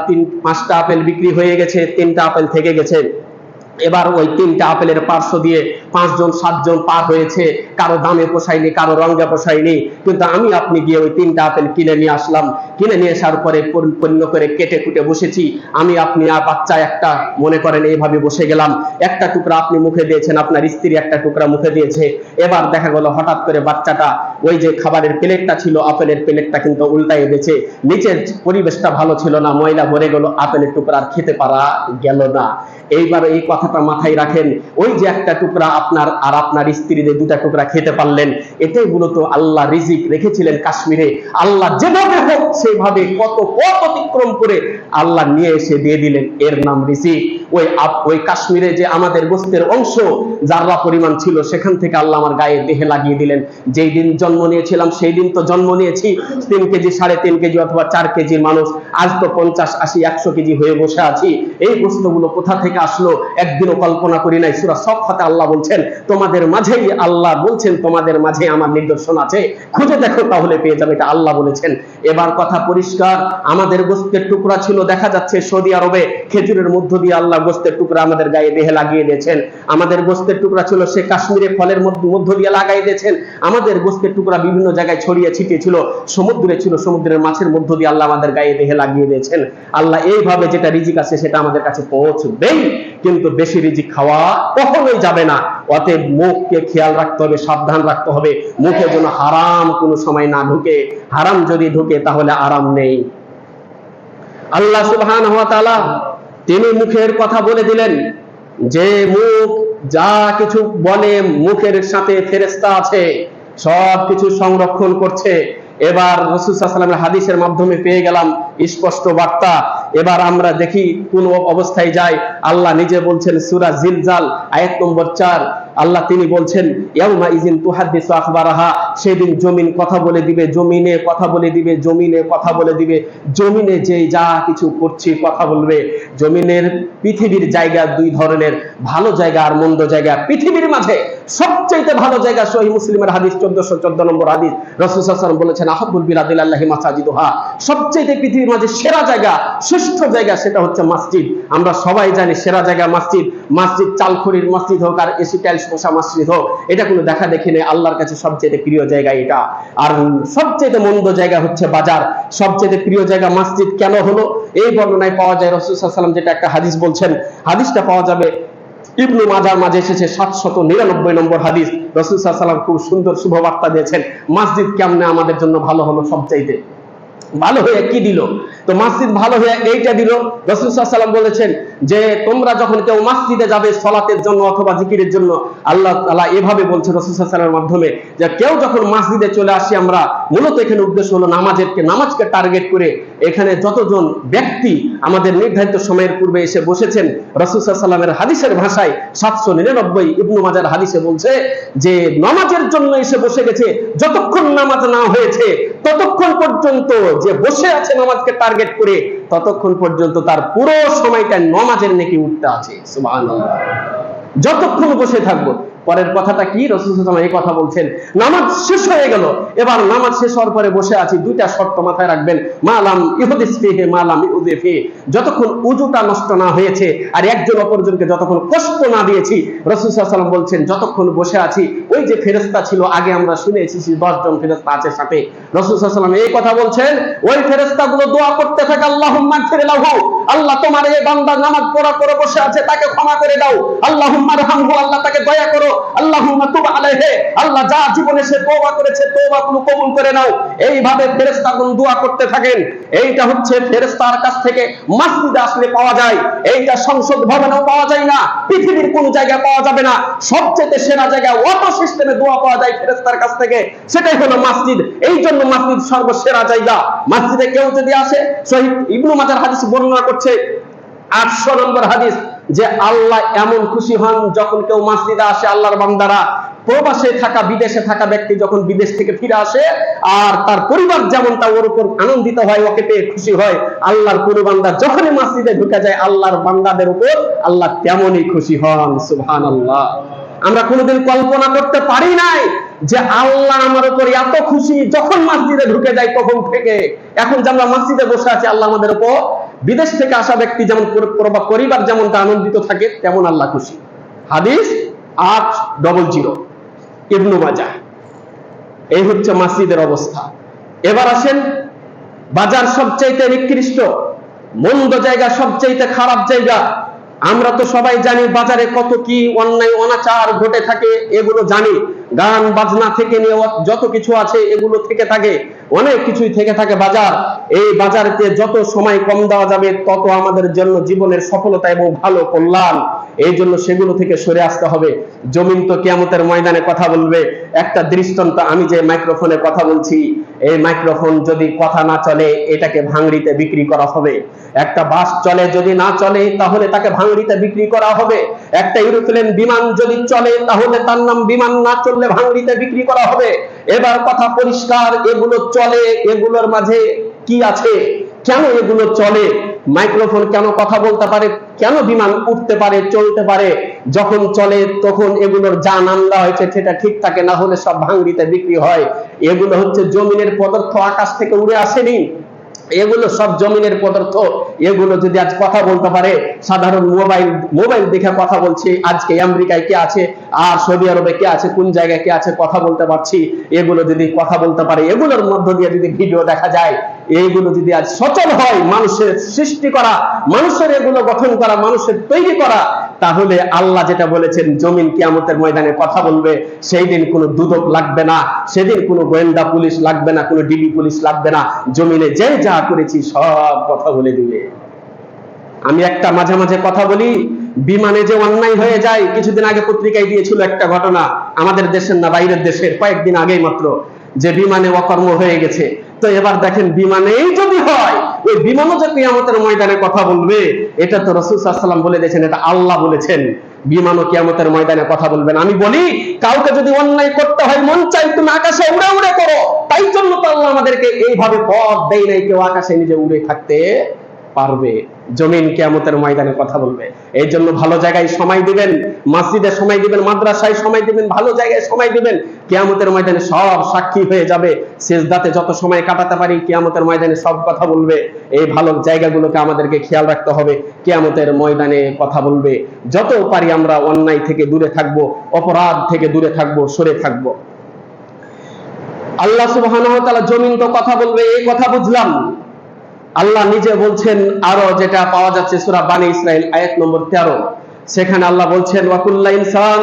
5টা আপেল বিক্রি হয়ে গেছে, 3টা আপেল থেকে গেছে। এবার ওই 3টা আপেলের পার্শ্ব দিয়ে 5 জন 7 জন পার হয়েছে, কারো দামে পোষায়নি, কারো রঙে পোষায়নি, কিন্তু আমি আপনি গিয়ে ওই 3টা আপেল কিনে নিয়ে আসলাম। কিনে নিয়ে আসার পরে পরিপূর্ণ করে কেটে কুটে বসেছি, আমি আপনি আর বাচ্চা একটা, মনে করেন এইভাবে বসে গেলাম। একটা টুকরা আপনি মুখে দিয়েছেন, আপনার স্ত্রী একটা টুকরা মুখে দিয়েছে। এবার দেখা গেল হঠাৎ করে বাচ্চাটা ওই যে খাবারের প্লেটটা ছিল, আপেলের প্লেটটা কিন্তু উল্টাই দিয়েছে। নিচের পরিবেশটা ভালো ছিল না, ময়লা ভরে গেল, আপেলের টুকরা আর খেতে পারা গেল না। এইবার এই কথাটা মাথায় রাখেন, ওই যে একটা টুকরা আপনার আর আপনার স্ত্রীদের 2টা টুকরা খেতে পারলেন, এটাই মূলত আল্লাহ রিজিক রেখেছিলেন কাশ্মীরে। আল্লাহ যেভাবে হোক সেভাবে কত পথ অতিক্রম করে আল্লাহ নিয়ে এসে দিয়ে দিলেন, এর নাম রিজিক। ওই কাশ্মীরে যে আমাদের গোস্তের অংশ যারা পরিমাণ ছিল, সেখান থেকে আল্লাহ আমার গায়ে দেহে লাগিয়ে দিলেন। যেই দিন জন্ম নিয়েছিলাম সেই দিন তো জন্ম নিয়েছি 3 কেজি, 3.5 কেজি অথবা 4 কেজির মানুষ, আজ তো 50, 80, 100 কেজি হয়ে বসে আছি। এই গোস্তগুলো কোথা থেকে আসলো একদিনও কল্পনা করি নাই। সূরা সফফাতে আল্লাহ বলছেন, তোমাদের মাঝেই, আল্লাহ বলছেন, তোমাদের মাঝে আমার নিদর্শন আছে, খুঁজে দেখো তাহলে পেয়ে যাবে, এটা আল্লাহ বলেছেন। এবার কথা পরিষ্কার, আমাদের গোস্তের টুকরা ছিল দেখা যাচ্ছে সৌদি আরবে, খেজুরের মধ্য দিয়ে আল্লাহ গোস্তের টুকরা আমাদের গায়ে দেহে লাগিয়ে দিয়েছেন। আমাদের গোস্তের টুকরা ছিল সে কাশ্মীরে ফলের মধ্য দিয়ে লাগাই দিয়েছেন। আমাদের গোস্তের টুকরা বিভিন্ন জায়গায় ছড়িয়ে ছিটিয়ে ছিল, সমুদ্রে ছিল, সমুদ্রের মাছের মধ্য দিয়ে আল্লাহ আমাদের গায়ে দেহে লাগিয়ে দিয়েছেন। আল্লাহ এইভাবে যেটা রিজিক আছে সেটা আমাদের কাছে পৌঁছবেই, কিন্তু বেশি রিজিক খাওয়া কখনোই যাবে না। অতএব মুখকে খেয়াল রাখতে হবে, সাবধান রাখতে হবে, মুখে যেন হারাম কোনো সময় না ঢুকে। হারাম যদি ঢুকে তাহলে আরাম নেই। আল্লাহ সুবহানাহু ওয়া তাআলা তিনি মুখের কথা বলে দিলেন, যে মুখ যা কিছু বলে, মুখের সাথে ফেরেশতা আছে, সব কিছু সংরক্ষণ করছে। এবার রাসূল সাল্লাল্লাহু আলাইহি ওয়াসাল্লামের হাদিসের মাধ্যমে পেয়ে গেলাম স্পষ্ট বার্তা। এবার আমরা দেখি কোন অবস্থায় যায়। আল্লাহ নিজে বলছেন সূরা জিলজাল আয়াত নম্বর 4, আল্লাহ তিনি বলছেন, ইয়াউমা ইযিন তুহাদ্দিসু আখবারাহা, সেদিন জমিন কথা বলে দিবে, জমিনে কথা বলে দিবে, জমিনে কথা বলে দিবে। জমিনে যে যা কিছু করছি কথা বলবে। জমিনের পৃথিবীর জায়গা 2 ধরনের, ভালো জায়গা আর মন্দ জায়গা। পৃথিবীর মাঝে সবচেয়ে ভালো জায়গা সহিহ মুসলিমের হাদিস 1414 নম্বর হাদিস, রাসূল সাল্লাল্লাহু আলাইহি ওয়াসাল্লাম বলেছেন আহাব্বুল বিলাদিল্লাহি মাসাজিদুহা, সবচেয়ে পৃথিবীর মাঝে সেরা জায়গা, শ্রেষ্ঠ জায়গা সেটা হচ্ছে মসজিদ। আমরা সবাই জানি সেরা জায়গা মসজিদ। মসজিদ চালখড়ির মসজিদ হোক আর এসি টাইলস বসা মসজিদ হোক, এটা কোনো দেখা দেখি নেই, আল্লাহর কাছে সবচেয়ে প্রিয় জায়গা এটা। আর সবচেয়ে মন্দ জায়গা হচ্ছে বাজার, সবচেয়ে প্রিয় জায়গা মসজিদ কেন হলো? এই বর্ণনায় পাওয়া যায় রাসূল সাল্লাল্লাহু আলাইহি ওয়াসাল্লাম যেটা একটা হাদিস বলছেন, হাদিসটা পাওয়া যাবে ইবনু মাজার মাঝে এসেছে 799 নম্বর হাদিস। রাসূল সাল্লাল্লাহু আলাইহি ওয়াসাল্লাম খুব সুন্দর শুভবার্তা দিয়েছেন, মসজিদ কেমনে আমাদের জন্য ভালো হলো, সবচাইতে ভালো হয়ে কি দিল? তো মসজিদ ভালো হয়ে এইটা দিল, রাসূল সাল্লাল্লাহু আলাইহি ওয়াসাল্লাম বলেছেন যে তোমরা যখন কেউ মসজিদে যাবে সালাতের জন্য অথবা জিকিরের জন্য, আল্লাহ তাআলা এভাবে বলছে রাসূল সাল্লাল্লাহু আলাইহি ওয়াসাল্লামের মাধ্যমে যে কেউ যখন মসজিদে চলে আসি আমরা, মূলত এখানে উদ্দেশ্য হলো নামাজকে টার্গেট করে এখানে যতজন ব্যক্তি আমাদের নির্ধারিত সময়ের পূর্বে এসে বসেছেন, রাসূল সাল্লাল্লাহু আলাইহি ওয়াসাল্লামের হাদিসের ভাষায় 799 ইবনু মাজার হাদিসে বলছে যে নামাজের জন্য এসে বসে গেছে, যতক্ষণ নামাজ না হয়েছে ততক্ষণ পর্যন্ত যে বসে আছে নামাজকে টার্গেট করে, ততক্ষণ পর্যন্ত তার পুরো সময়টা নামাজের নেকি উঠতে আছে। সুবহানাল্লাহ, যতক্ষণ বসে থাকবো। পরের কথাটা কি? রাসূল সাল্লাল্লাহু আলাইহি ওয়াসাল্লাম এই কথা বলছেন, নামাজ শেষ হয়ে গেল, এবার নামাজ শেষ হওয়ার পরে বসে আছি, দুইটা শর্ত মাথায় রাখবেন, মালাম ইহুদিস ফিহি মালাম ইউযি ফিহি, যতক্ষণ উযুটা নষ্ট না হয়েছে আর একজন অপরজনকে যতক্ষণ কষ্ট না দিয়েছি। রাসূল সাল্লাল্লাহু আলাইহি ওয়াসাল্লাম বলছেন যতক্ষণ বসে আছি, ওই যে ফেরেশতা ছিল আগে আমরা শুনেছি 10 জন ফেরেশতা আছে সাথে, রাসূল সাল্লাল্লাহু আলাইহি ওয়াসাল্লাম এই কথা বলছেন, ওই ফেরেশতাগুলো দোয়া করতে থাকে আল্লাহুম্মা গফির লাহু, আল্লাহ তোমার এই বান্দা নামাজ পড়া করে বসে আছে তাকে ক্ষমা করে দাও, আল্লাহুম্মা রহমহু, আল্লাহ তাকে দয়া করো, আল্লাহুম্মা তুব আলাইহি, আল্লাহ যা জীবনে সে তওবা করেছে তওবাগুলো কবুল করে নাও। এইভাবে ফেরেশতাগণ দোয়া করতে থাকেন। এইটা হচ্ছে ফেরেশতার কাছ থেকে মসজিদে আসলে পাওয়া যায়, এইটা সংসদ ভবনেও পাওয়া যায় না, পৃথিবীর কোন জায়গায় পাওয়া যাবে না। সবচেয়ে সেরা জায়গায় অটো সিস্টেমে দোয়া পাওয়া যায় ফেরেশতার কাছ থেকে, সেটাই হলো মসজিদ। এই জন্য মসজিদ সর্বসেরা জায়গা। মসজিদে কেউ যদি আসে, সহিহ ইবনু মাজার হাদিস বর্ণনা করছে 800 নম্বর হাদিস, যে আল্লাহ এমন খুশি হন যখন কেউ মসজিদে আসে, আল্লাহর বান্দারা প্রবাসে থাকা বিদেশে থাকা ব্যক্তি যখন বিদেশ থেকে ফিরে আসে আর তার পরিবার যেমনটা ওর উপর আনন্দিত হয়, ওকে পেয়ে খুশি হয়, আল্লাহর কোন বান্দা যখনই মসজিদে ঢুকে যায় আল্লাহর বান্দাদের উপর আল্লাহ তেমনই খুশি হন। সুবহানাল্লাহ, আমরা কোনোদিন কল্পনা করতে পারি নাই যে আল্লাহ আমার উপর এত খুশি যখন মসজিদে ঢুকে যায় তখন থেকে। এখন যে আমরা মসজিদে বসে আছি, আল্লাহ আমাদের উপর, বিদেশ থেকে আসা ব্যক্তি যেমন পরিবার যেমনটা আনন্দিত থাকে তেমন আল্লাহ খুশি। হাদিস 800 ইবনু মাজাহ। এই হচ্ছে মসজিদের অবস্থা। এবার আসেন, বাজার সবচাইতে নিকৃষ্ট, মন্দ জায়গা, সবচাইতে খারাপ জায়গা। আমরা তো সবাই জানি বাজারে কত কি অন্যায় অনাচার ঘটে থাকে, এগুলো জানি। গান বাজনা থেকে নিয়ে যত কিছু আছে এগুলো থেকে থাকে, অনেক কিছুই থেকে থাকে বাজার। এই বাজারকে যত সময় কম দেওয়া যাবে তত আমাদের জন্য জীবনের সফলতা এবং ভালো কল্যাণ। এই জন্য সেগুলো থেকে সরে আসতে হবে। জমিন তো কিয়ামতের ময়দানে কথা বলবে। একটা দৃষ্টান্ত, আমি যে মাইক্রোফোনে কথা বলছি, এই মাইক্রোফোন যদি কথা না চলে এটাকে ভাঙড়িতে বিক্রি করা হবে। একটা বাস চলে, যদি না চলে তাহলে তাকে ভাঙড়িতে বিক্রি করা হবে। একটা এরোপ্লেন বিমান যদি চলে তাহলে তার নাম বিমান, না চললে ভাঙড়িতে বিক্রি করা হবে। এবার কথা পরিষ্কার, এগুলো চলে, এগুলোর মাঝে কি আছে, কেন এগুলো চলে, মাইক্রোফোন কেন কথা বলতে পারে, কেন বিমান উঠতে পারে, চলতে পারে, যখন চলে তখন এগুলোর যা নাম দেওয়া হয়েছে সেটা ঠিক থাকে, না হলে সব ভাঙড়িতে বিক্রি হয়। এগুলো হচ্ছে জমিনের পদার্থ, আকাশ থেকে উড়ে আসেনি, এগুলো সব জমিনের পদার্থ। এগুলো যদি আজ কথা বলতে পারে, সাধারণ মোবাইল দেখে কথা বলছি, আজকে আমেরিকায় কে আছে আর সৌদি আরবে কে আছে, কোন জায়গায় কে আছে কথা বলতে পারছি, এগুলো যদি কথা বলতে পারে, এগুলোর মধ্য দিয়ে যদি ভিডিও দেখা যায়, এইগুলো যদি আজ সচল হয়, মানুষের সৃষ্টি করা, মানুষের এগুলো গঠন করা, মানুষের তৈরি করা, তাহলে আল্লাহ যেটা বলেছেন জমিন কিয়ামতের ময়দানে কথা বলবে। সেই দিন কোনো দুদক লাগবে না, সেদিন কোনো গোয়েন্দা পুলিশ লাগবে না, কোনো ডিবি পুলিশ লাগবে না, জমিনে যে যা করেছি সব কথা বলে দিবে। আমি একটা মাঝে মাঝে কথা বলি, বিমানে যে অন্যায় হয়ে যায়, কিছুদিন আগে পত্রিকায় দিয়েছিল একটা ঘটনা, আমাদের দেশের না বাইরের দেশের, কয়েকদিন আগেই মাত্র, যে বিমানে অকর্ম হয়ে গেছে। তো এবার দেখেন, বিমানেই যদি হয়, ওই বিমানও যে কিয়ামতের ময়দানে কথা বলবে, এটা তো রাসূল সাল্লাল্লাহু আলাইহি ওয়াসাল্লাম বলে দিয়েছেন, এটা আল্লাহ বলেছেন, বিমানও কিয়ামতের ময়দানে কথা বলবেন। আমি বলি, কাউকে যদি অন্যায় করতে হয়, মন চাই তুমি আকাশে উড়ে উড়ে করো, তাই জন্য তো আল্লাহ আমাদেরকে এইভাবে পথ দেয় নাই, কেউ আকাশে নিজে উড়ে থাকতে পারবে। জমিন কিয়ামতের ময়দানে কথা বলবে। এই জন্য ভালো জায়গায় সময় দিবেন, মসজিদে সময় দিবেন, মাদ্রাসায় সময় দিবেন, ভালো জায়গায় সময় দিবেন। কিয়ামতের ময়দানে সব সাক্ষী হয়ে যাবে। সিজদাতে যত সময় কাটাতে পারি কিয়ামতের ময়দানে সব কথা বলবে। এই ভালো জায়গাগুলোকে আমাদেরকে খেয়াল রাখতে হবে। কিয়ামতের ময়দানে কথা বলবে। যত পারি আমরা অন্যায় থেকে দূরে থাকবো, অপরাধ থেকে দূরে থাকবো, সরে থাকবো। আল্লাহ সুবহানাহু ওয়া তাআলা জমিন তো কথা বলবে, এই কথা বুঝলাম। আল্লাহ নিজে বলছেন, আরো যেটা পাওয়া যাচ্ছে সূরা বানী ইসরাইল আয়াত নম্বর 13, সেখানে আল্লাহ বলছেন ওয়াকুল্লা ইনসান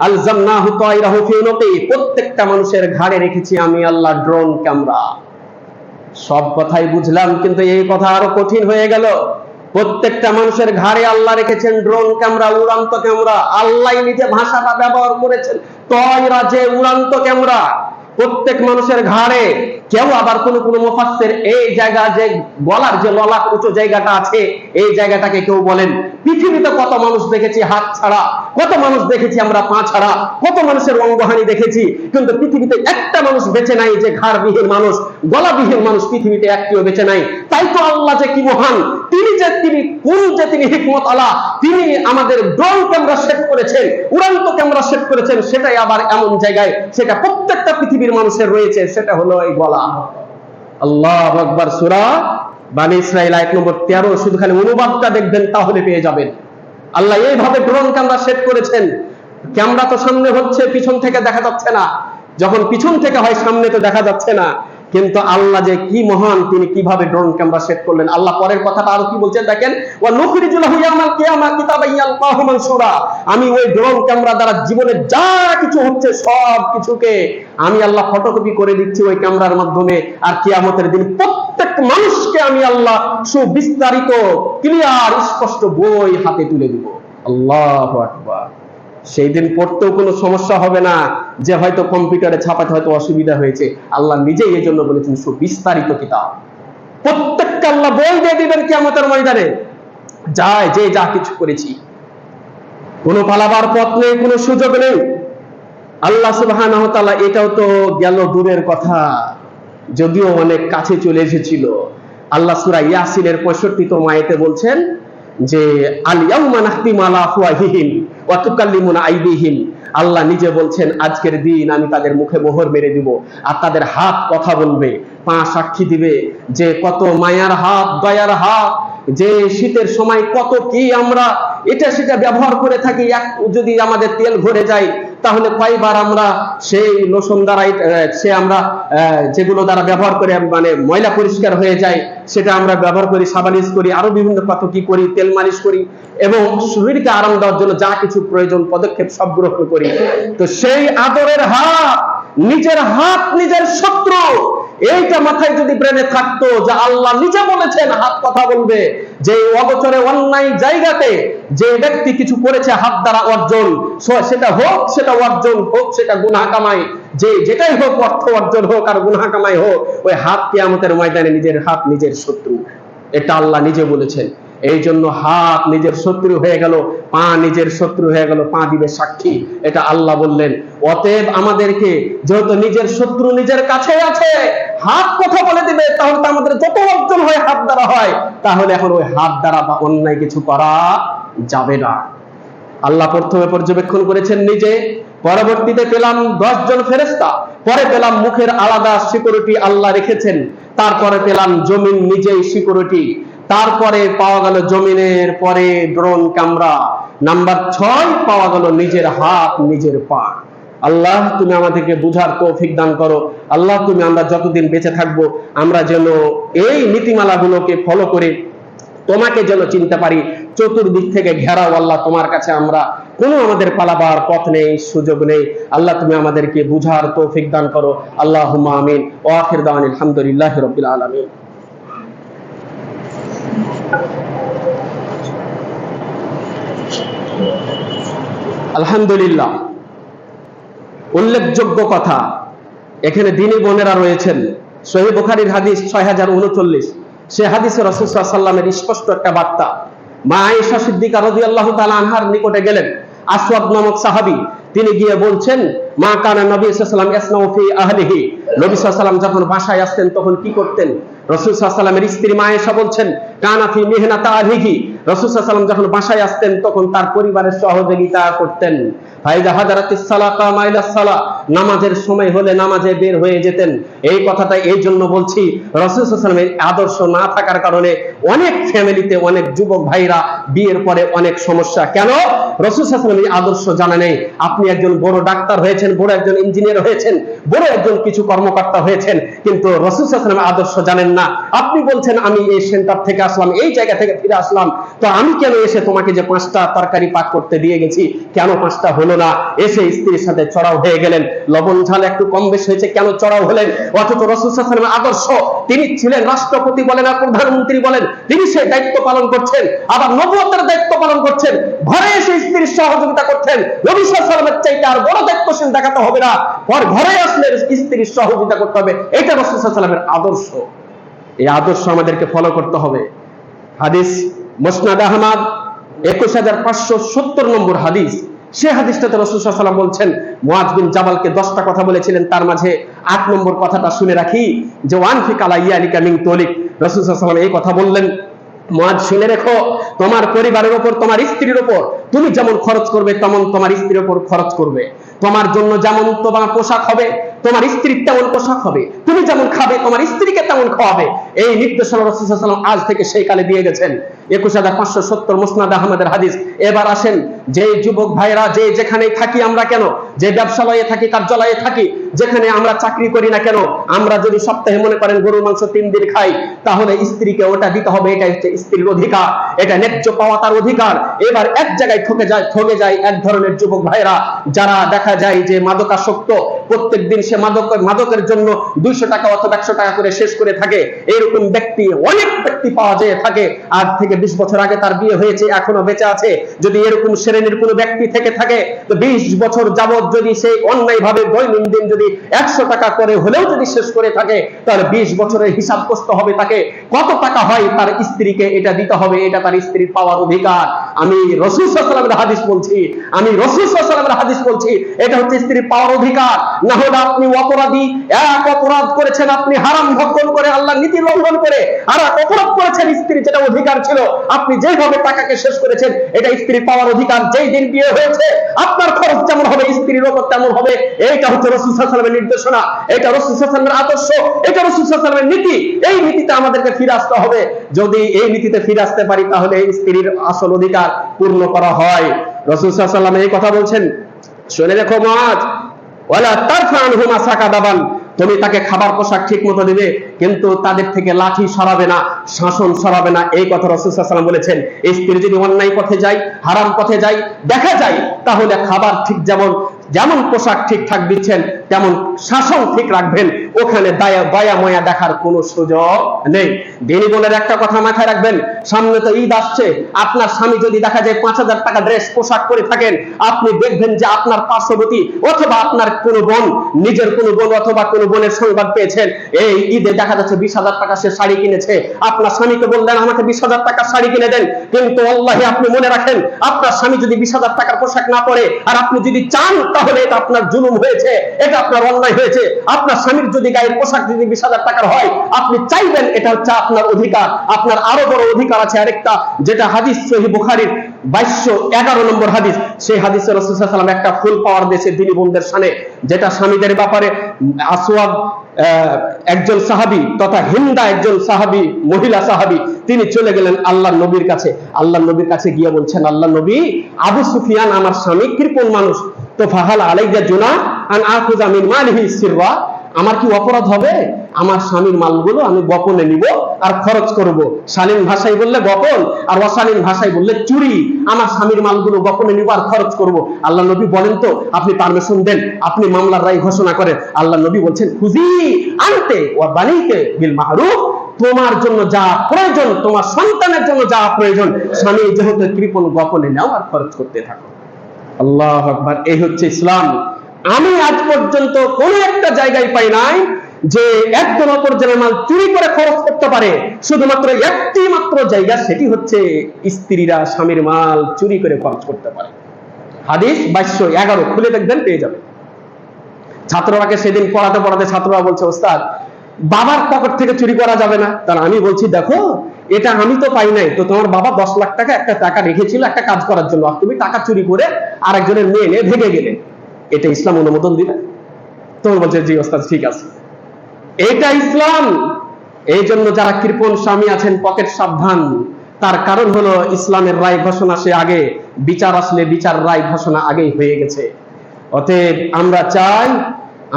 আলজামনাহু তায়রাহু ফি উনুকি, প্রত্যেকটা মানুষের ঘাড়ে রেখেছি আমি আল্লাহ ড্রোন ক্যামেরা। সব কথাই বুঝলাম, কিন্তু এই কথা আরো কঠিন হয়ে গেল। প্রত্যেকটা মানুষের ঘাড়ে আল্লাহ রেখেছেন ড্রোন ক্যামেরা, উড়ান্ত ক্যামেরা। আল্লাহ নিজে ভাষাটা ব্যবহার করেছেন, তয়রা, যে উড়ান্ত ক্যামেরা প্রত্যেক মানুষের ঘাড়ে। কেউ আবার কোন কোন মুফাসসির এই জায়গা যে গলার যে ললাট উঁচু জায়গাটা আছে, এই জায়গাটাকে কেউ বলেন পৃথিবীতে কত মানুষ দেখেছি হাত ছাড়া, কত মানুষ দেখেছি আমরা পা ছাড়া, কত মানুষের অঙ্গহানি দেখেছি, কিন্তু পৃথিবীতে একটা মানুষ বেঁচে নাই যে ঘাড়বিহীন মানুষ, গলাবিহীন মানুষ পৃথিবীতে একটিও বেঁচে নাই। তাই তো আল্লাহ যে কি মহান, তিনি হিকমত আলা, তিনি আমাদের ড্রোন ক্যামেরা সেট করেছেন, উড়ান্ত ক্যামেরা সেট করেছেন, সেটাই আবার এমন জায়গায়, সেটা প্রত্যেকটা পৃথিবীর মানুষের রয়েছে, সেটা হলো এই গলা। আল্লাহু আকবার। সূরা বানী ইসরাইল আয়াত নম্বর 13, শুধু খালি অনুবাদটা দেখবেন তাহলে পেয়ে যাবেন। আল্লাহ এইভাবে ড্রোন ক্যামেরা সেট করেছেন। ক্যামেরা তো সামনে হচ্ছে, পিছন থেকে দেখা যাচ্ছে না। যখন পিছন থেকে হয়, সামনে তো দেখা যাচ্ছে না। কিন্তু আল্লাহ যে কি মহান, তিনি কিভাবে ড্রোন ক্যামেরা সেট করলেন। আল্লাহ পরের কথাটা আরো কি বলছেন দেখেন, ওয়া নুখরিজু লাহু ইয়াউমাল কিয়ামা কিতাবান ইয়ালকাহু মানসুরা, আমি ওই ড্রোন ক্যামেরা দ্বারা জীবনে যা কিছু হচ্ছে সব কিছুকে আমি আল্লাহ ফটোকপি করে দিচ্ছি ওই ক্যামেরার মাধ্যমে। আর কিয়ামতের দিন প্রত্যেক মানুষকে আমি আল্লাহ সুবিস্তারিত, ক্লিয়ার, স্পষ্ট বই হাতে তুলে দিব। আল্লাহু আকবার। সেই দিন পড়তেও কোনো সমস্যা হবে না, যে হয়তো কম্পিউটারে ছাপাতে হয়তো অসুবিধা হয়েছে। আল্লাহ নিজেই এই জন্য বলেছেন সুবিস্তারিত কিতাব। প্রত্যেকটা আল্লাহ বই দিয়ে দিবেন কিয়ামতের ময়দানে, যায় যে যা কিছু করেছি। কোনো পালাবার পথ নেই, কোনো সুযোগ নেই। আল্লাহ সুবহানাহু ওয়া তাআলা এটাও তো গেল দূরের কথা, যদিও অনেক কাছে চলে এসেছিল। আল্লাহ সূরা ইয়াসিনের 65তম আয়াতে বলছেন যে আল ইয়াউমা নাখতিমু আলা আফওয়াহিহিম ওয়া তুকাল্লিমুনা আইদিহিম, আল্লাহ নিজে বলছেন আজকের দিন আমি তাদের মুখে মোহর মেরে দিব, আর তাদের হাত কথা বলবে, পা সাক্ষী দিবে যে কত মায়ার হাত, দয়ার হাত, যে শীতের সময় কত কি আমরা এটা সেটা ব্যবহার করে থাকি। যদি আমাদের তেল ভরে যায় তাহলে কয়বার আমরা সেই লোশন দ্বারা, সে আমরা যেগুলো দ্বারা ব্যবহার করে মানে ময়লা পরিষ্কার হয়ে যায়, সেটা আমরা ব্যবহার করি, সাবান ইউজ করি, আরো বিভিন্ন কত কি করি, তেল মালিশ করি, এবং শরীরকে আরাম দেওয়ার জন্য যা কিছু প্রয়োজন পদক্ষেপ সব গ্রহণ করি। তো সেই আদরের হাত, নিজের হাত নিজের শত্রু, এইটা মাথায় যদি ব্রেনে থাকতো যে আল্লাহ নিজে বলেছেন হাত কথা বলবে, যে অগোচরে অন্যায় জায়গাতে যে ব্যক্তি কিছু করেছে হাত দ্বারা অর্জন, সেটা হোক, সেটা অর্জন হোক, সেটা গুনাহ কামাই, যে যেটাই হোক, অর্থ অর্জন হোক আর গুনাহ কামাই হোক, ওই হাত কিয়ামতের ময়দানে নিজের হাত নিজের শত্রু। এটা আল্লাহ নিজে বলেছেন। এই জন্য হাত নিজের শত্রু হয়ে গেল, পা নিজের শত্রু হয়ে গেল, পা দিবে সাক্ষী, এটা আল্লাহ বললেন। অতএব আমাদেরকে যেহেতু নিজের শত্রু নিজের কাছে আছে, হাত কথা বলে দিবে, তাহলে তো আমাদের যত অর্জন হয় হাত দ্বারা হয়, তাহলে এখন ওই হাত দ্বারা বা অন্যায় কিছু করা যাবে না। আল্লাহ প্রথমে পর্যবেক্ষণ করেছেন নিজে, পরবর্তীতে পেলাম 10 জন ফেরেশতা, পরে পেলাম মুখের আলাদা সিকিউরিটি আল্লাহ রেখেছেন, তারপরে পেলাম জমিন নিজেই সিকিউরিটি, তারপরে পাওয়া গেল জমিনের পরে ড্রোন ক্যামেরা, নাম্বার 6 পাওয়া গেল নিজের হাত নিজের পা। আল্লাহ তুমি আমাদেরকে বুঝার তৌফিক দান করো। আল্লাহ তুমি আমরা যতদিন বেঁচে থাকবো আমরা যেন এই নীতিমালাগুলোকে ফলো করে তোমাকে যেন চিনতে পারি। চতুর্দিক থেকে ঘেরাও আল্লাহ, তোমার কাছে আমরা কোনো আমাদের পালাবার পথ নেই, সুযোগ নেই। আল্লাহ তুমি আমাদেরকে বুঝার তৌফিক দান করো। আল্লাহুম্মা আমিন। ওয়া আখির দাওয়ানা আলহামদুলিল্লাহি রাব্বিল আলামিন। আলহামদুলিল্লাহ। উল্লেখযোগ্য কথা, এখানে দ্বীনী বোনেরা রয়েছেন। সহিহ বুখারীর হাদিস 6039, সে হাদিসে রাসূল সাল্লাল্লাহু আলাইহি ওয়াসাল্লামের স্পষ্ট একটা বার্তা। মা আয়েশা সিদ্দিকা রাদিয়াল্লাহু তাআলা আনহার নিকটে গেলেন আসওয়াদ নামক সাহাবী, তিনি গিয়ে বলছেন মা কানা নবী সাল্লাল্লাহু আলাইহি ওয়াসাল্লাম ইয়াসনাউ ফি আহলিহি, নবী সাল্লাল্লাহু আলাইহি ওয়াসাল্লাম যখন বাসায় আসতেন তখন কি করতেন? রাসূল সাল্লাল্লাহু আলাইহি ওয়াসাল্লামের স্ত্রী মা আয়েশা বলছেন, কানা ফি মিহনাতা আহলিহি, রাসূল সাল্লাল্লাহু আলাইহি ওয়াসাল্লাম যখন বাসায় আসতেন তখন তার পরিবারের সহযোগিতা করতেন। ফাইদা হাদারাতিস সালাহ কামা ইলাস সালাহ, নামাজের সময় হলে নামাজে বের হয়ে যেতেন। এই কথাটা এই জন্য বলছি, রাসূল সাল্লাল্লাহু আলাইহি ওয়াসাল্লামের আদর্শ না থাকার কারণে অনেক ফ্যামিলিতে অনেক যুবক ভাইরা বিয়ের পরে অনেক সমস্যা। কেন? রাসূল সাল্লাল্লাহু আলাইহি ওয়াসাল্লামের আদর্শ জানা নেই। আপনি একজন বড় ডাক্তার হয়েছেন, বড় একজন ইঞ্জিনিয়ার হয়েছেন, বড় একজন কিছু কর্মকর্তা হয়েছেন, কিন্তু রাসূল সাল্লাল্লাহু আলাইহি ওয়াসাল্লামের আদর্শ জানেন না। আপনি বলছেন আমি এই সেন্টার থেকে আসলাম, এই জায়গা থেকে ফিরে আসলাম, তো আমি কেন এসে তোমাকে যে 5টা তরকারি পাক করতে দিয়ে গেছি, কেন 5টা হলো না? এসে স্ত্রীর সাথে চড়াও হয়ে গেলেন, লবণ ঝাল একটু কম বেশি হয়েছে, কেন চড়াও হলেন? অথচ রাসূল সাল্লাল্লাহু আলাইহি ওয়াসাল্লামের আদর্শ, তিনি ছিলেন রাষ্ট্রপতি বলেন আর প্রধানমন্ত্রী বলেন, তিনি সেই দায়িত্ব পালন করছেন, আবার নবুয়তের দায়িত্ব পালন করছেন, ঘরে এসে স্ত্রীর সহযোগিতা করছেন। নবী সাল্লাল্লাহু আলাইহি ওয়াসাল্লামের চাইতে আর বড় দায়িত্বশীল দেখাতে হবে না, পর ঘরে আসলে স্ত্রীর সহযোগিতা করতে হবে। এটা রাসূল সাল্লাল্লাহু আলাইহি ওয়াসাল্লামের আদর্শ। এই আদর্শ আমাদেরকে ফলো করতে হবে। হাদিস মুসনাদ আহমদ 21570 নম্বর হাদিস। সে হাদিসটাতে রাসূল সাল্লাল্লাহু আলাইহি ওয়াসাল্লাম বলছেন, মুআয বিন জাবালকে 10টা কথা বলেছিলেন, তার মাঝে 8 নম্বর কথাটা শুনে রাখি, যে ওয়ানফিক আলা ইয়ালিকা মিন তলিক। রাসূল সাল্লাল্লাহু আলাইহি ওয়াসাল্লাম এই কথা বললেন, মুআয শুনে রেখো, তোমার পরিবারের উপর, তোমার স্ত্রীর উপর তুমি যেমন খরচ করবে তেমন তোমার স্ত্রীর উপর খরচ করবে। তোমার জন্য যেমন তোমার পোশাক হবে, তোমার স্ত্রীর তেমন পোশাক হবে। তুমি যেমন খাবে, তোমার স্ত্রীকে তেমন খাওয়াবে। এই নির্দেশনা রাসূল সাল্লাল্লাহু আলাইহি ওয়াসাল্লাম আজ থেকে সেই কালে দিয়ে গেছেন। 21570 মুসনাদ আহমদের হাদিস। এবার আসেন, যে যুবক ভাইরা যে যেখানেই থাকি আমরা কেন, যে ব্যবসালয়ে থাকি, কার্যালয়ে থাকি, যেখানে আমরা চাকরি করি না কেন, আমরা যদি সপ্তাহে মনে করেন গরুর মাংস 3 দিন খাই, তাহলে স্ত্রীকে ওটা দিতে হবে। এটা হচ্ছে স্ত্রীর অধিকার, এটা ন্যায্য পাওয়া তার অধিকার। এবার এক জায়গায় ঠকে যায় এক ধরনের যুবক ভাইরা, যারা দেখা যায় যে মাদকাসক্ত, প্রত্যেক দিন সে মাদকের জন্য 200 টাকা অথবা 100 টাকা করে শেষ করে থাকে। এইরকম ব্যক্তি, অনেক ব্যক্তি পাওয়া যায় থাকে। আজ থেকে 20 বছর আগে তার বিয়ে হয়েছে, এখনো বেঁচে আছে। যদি এরকম শ্রেণীর কোনো ব্যক্তি থেকে থাকে, তো 20 বছর যাবত যদি সেই অন্যায় ভাবে দৈনন্দিন যদি 100 টাকা করে হলেও যদি শেষ করে থাকে, তাহলে 20 বছরের হিসাব করতে হবে তাকে কত টাকা হয় তার স্ত্রীকে এটা দিতে হবে। এটা তার স্ত্রীর পাওয়ার অধিকার। আমি রাসূল সাল্লাল্লাহু আলাইহি ওয়াসাল্লামের হাদিস বলছি, আমি রাসূল সাল্লাল্লাহু আলাইহি ওয়াসাল্লামের হাদিস বলছি। এটা হচ্ছে স্ত্রীর পাওয়ার অধিকার। না হলে আপনি অপরাধী, এক অপরাধ করেছেন আপনি হারাম ভক্ষণ করে, আল্লাহর নীতি লঙ্ঘন করে, আর এক অপরাধ করেছেন স্ত্রীর যেটা অধিকার ছিল, আপনি যেভাবে টাকাকে শেষ করেছেন, এটা স্ত্রীর পাওয়ার অধিকার। যেই দিন বিয়ে হয়েছে আপনার খরচ যেমন হবে স্ত্রীর উপর তেমন হবে। এইটা হচ্ছে রাসূল সাল্লাল্লাহু আলাইহি ওয়াসাল্লামের নির্দেশনা, এটা রাসূল সাল্লাল্লাহু আলাইহি ওয়াসাল্লামের আদর্শ, এটা রাসূল সাল্লাল্লাহু আলাইহি ওয়াসাল্লামের নীতি। এই নীতিতে আমাদেরকে ফিরে আসতে হবে। যদি এই নীতিতে ফিরে আসতে পারি, তাহলে এই স্ত্রীর আসল অধিকার পূর্ণ করা হয়। রাসূল সাল্লাল্লাহু আলাইহি ওয়াসাল্লাম এই কথা বলছেন, শুনে দেখো মুআয, ওয়ালা তারফা আনহুমা সাকাদাবান, তুমি তাকে খাবার পোশাক ঠিক মতো দিবে, কিন্তু তাদের থেকে লাঠি সরাবে না, শাসন সরাবে না। এই কথা রাসূল সাল্লাল্লাহু আলাইহি ওয়াসাল্লাম বলেছেন। এই স্ত্রী যদি অন্যায় পথে যায়, হারাম পথে যায়, দেখা যায়, তাহলে খাবার ঠিক যেমন পোশাক ঠিকঠাক দিচ্ছেন, তেমন শাসন ঠিক রাখবেন। ওখানে দয়া ময়া দেখার কোনো সুযোগ নেই। দিনী বোনের একটা কথা মাথায় রাখবেন, সামনে তো ঈদ আসছে। আপনার স্বামী যদি দেখা যায় 5000 টাকা ড্রেস পোশাক পরে থাকেন, আপনি দেখবেন যে আপনার পার্শ্ববর্তী অথবা আপনার কোনো বোন, নিজের কোনো বোন অথবা কোনো বোনের সংবাদ পেয়েছেন, এই ঈদে দেখা যাচ্ছে 20,000 টাকা সে শাড়ি কিনেছে। আপনার স্বামীকে বললেন আমাকে 20,000 টাকা শাড়ি কিনে দেন, কিন্তু আল্লাহি আপনি মনে রাখেন, আপনার স্বামী যদি 20,000 টাকার পোশাক না পরে, আর আপনি যদি চান, তাহলে এটা আপনার জুলুম হয়েছে, এটা আপনার অন্যায় হয়েছে। আপনার স্বামীর যদি গায়ের পোশাক যদি 20,000 টাকার হয়, আপনি চাইবেন, এটা হচ্ছে আপনার অধিকার। আপনার আরো বড় অধিকার আছে আরেকটা, যেটা হাদিস সহিহ বুখারীর 2211 নম্বর হাদিস। সেই হাদিসে রাসূল সাল্লাল্লাহু আলাইহি ওয়াসাল্লাম একটা ফুল পাওয়ার দিয়েছে দিনী বোনদের শানে, যেটা স্বামীদের ব্যাপারে। আসওয়াদ একজন সাহাবী তথা হিন্দা একজন সাহাবী, মহিলা সাহাবী, তিনি চলে গেলেন আল্লাহর নবীর কাছে। আল্লাহর নবীর কাছে গিয়ে বলছেন, আল্লাহ নবী, আবু সুফিয়ান আমার স্বামী কৃপণ মানুষ, তো ফাহাল আলাইয়া জুনা আন আখুযা মিন মালিহি সিররা, আমার কি অপরাধ হবে আমার স্বামীর মালগুলো আমি গোপনে নিব আর খরচ করব? শালীন ভাষায় বললে গোপন, আর অশালীন ভাষায় বললে চুরি। আমার স্বামীর মালগুলো গোপনে নিব আর খরচ করব। আল্লাহ নবী বলেন তো, আপনি পারমিশন দেন, আপনি মামলার রায় ঘোষণা করেন। আল্লাহ নবী বলছেন, খুজি আনতে ওয়া বানিতে বিল মারুফ, তোমার জন্য যা প্রয়োজন, তোমার সন্তানের জন্য যা প্রয়োজন, স্বামী যেহেতু কৃপণ, গোপনে নাও আর খরচ করতে থাকো। আল্লাহু আকবার। এই হচ্ছে ইসলাম। আমি আজ পর্যন্ত কোন একটা জায়গায় পাই নাই যে একজন অপরজনের মাল চুরি করে খরচ করতে পারে। শুধুমাত্র একটি মাত্র জায়গা, সেটি হচ্ছে স্ত্রীরা স্বামীর মাল চুরি করে খরচ করতে পারে। হাদিস 2211, খুলে দেখবেন পেয়ে যাবে। ছাত্ররাকে সেদিন পড়াতে ছাত্ররা বলছে, ওস্তাদ বাবার পকেট থেকে চুরি করা যাবে না? তাহলে আমি বলছি দেখো, এটা আমি তো পাই নাই, তো তোমার বাবা 10 লাখ টাকা একটা টাকা রেখেছিল একটা কাজ করার জন্য, আর তুমি টাকা চুরি করে আরেকজনের মেয়ে নিয়ে ভেগে গেলে, এটা ইসলাম অনুমোদন দিবে? তোমার বলছে জি ওস্তাদ ঠিক আছে, এটা ইসলাম। এই জন্য যারা কৃপণ স্বামী আছেন পকেট সাবধান, তার কারণ হলো ইসলামের রায় ঘোষণা সে আগে, বিচার আসলে বিচার রায় ঘোষণা আগেই হয়ে গেছে। অতএব আমরা চাই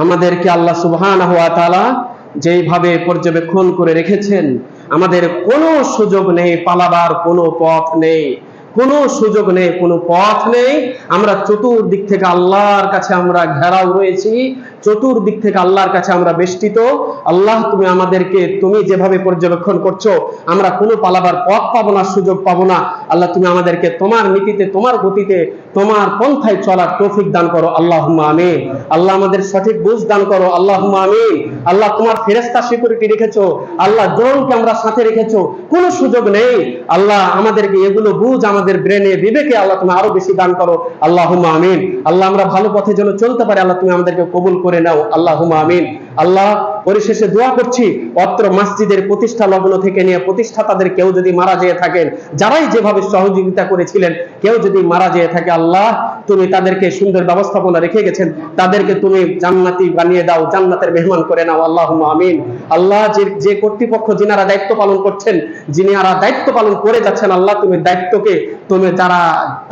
আমাদেরকে আল্লাহ সুবহানাহু ওয়া তাআলা যেভাবে পর্যবেক্ষণ করে রেখেছেন, আমাদের কোনো সুযোগ নেই পালাবার, কোনো পথ নেই, কোনো সুযোগ নেই, কোনো পথ নেই। আমরা চতুর্দিক থেকে আল্লাহর কাছে আমরা ঘেরাও রয়েছি, চতুর্দিক থেকে আল্লাহর কাছে আমরা বেষ্টিত। আল্লাহ তুমি আমাদেরকে তুমি যেভাবে পর্যবেক্ষণ করছো, আমরা কোনো পালাবার পথ পাবো না, সুযোগ পাবো না। আল্লাহ তুমি আমাদেরকে তোমার নীতিতে, তোমার গতিতে, তোমার পন্থায় চলার তৌফিক দান করো, আল্লাহুম্মা আমিন। আল্লাহ আমাদের সঠিক বুঝ দান করো, আল্লাহুম্মা আমিন। আল্লাহ তোমার ফেরেশতা সিকিউরিটি রেখেছো, আল্লাহ ড্রোনকে আমরা সাথে রেখেছো, কোনো সুযোগ নেই। আল্লাহ আমাদেরকে এগুলো বুঝ আমাদের ব্রেনে বিবেকে আল্লাহ তুমি আরো বেশি দান করো, আল্লাহুম্মা আমিন। আল্লাহ আমরা ভালো পথে যেন চলতে পারি, আল্লাহ তুমি আমাদেরকে কবুল করে নাও, আল্লাহুম্মা আমিন। আল্লাহ পরিশেষে দোয়া করছি, অত্র মসজিদের প্রতিষ্ঠা লগ্ন থেকে নিয়ে প্রতিষ্ঠাতাদের কেউ যদি মারা যেয়ে থাকেন, যারাই যেভাবে সহযোগিতা করেছিলেন, কেউ যদি মারা যেয়ে থাকে, আল্লাহ তুমি তাদেরকে সুন্দর ব্যবস্থাপনা রেখে গেছেন, তাদেরকে তুমি জান্নাতি বানিয়ে দাও, জান্নাতের মেহমান করে নাও, আল্লাহুম্মা আমিন। আল্লাহ যে কর্তৃপক্ষ যিনারা দায়িত্ব পালন করছেন, যিনারা দায়িত্ব পালন করে যাচ্ছেন, আল্লাহ তুমি দায়িত্বকে, তুমি যারা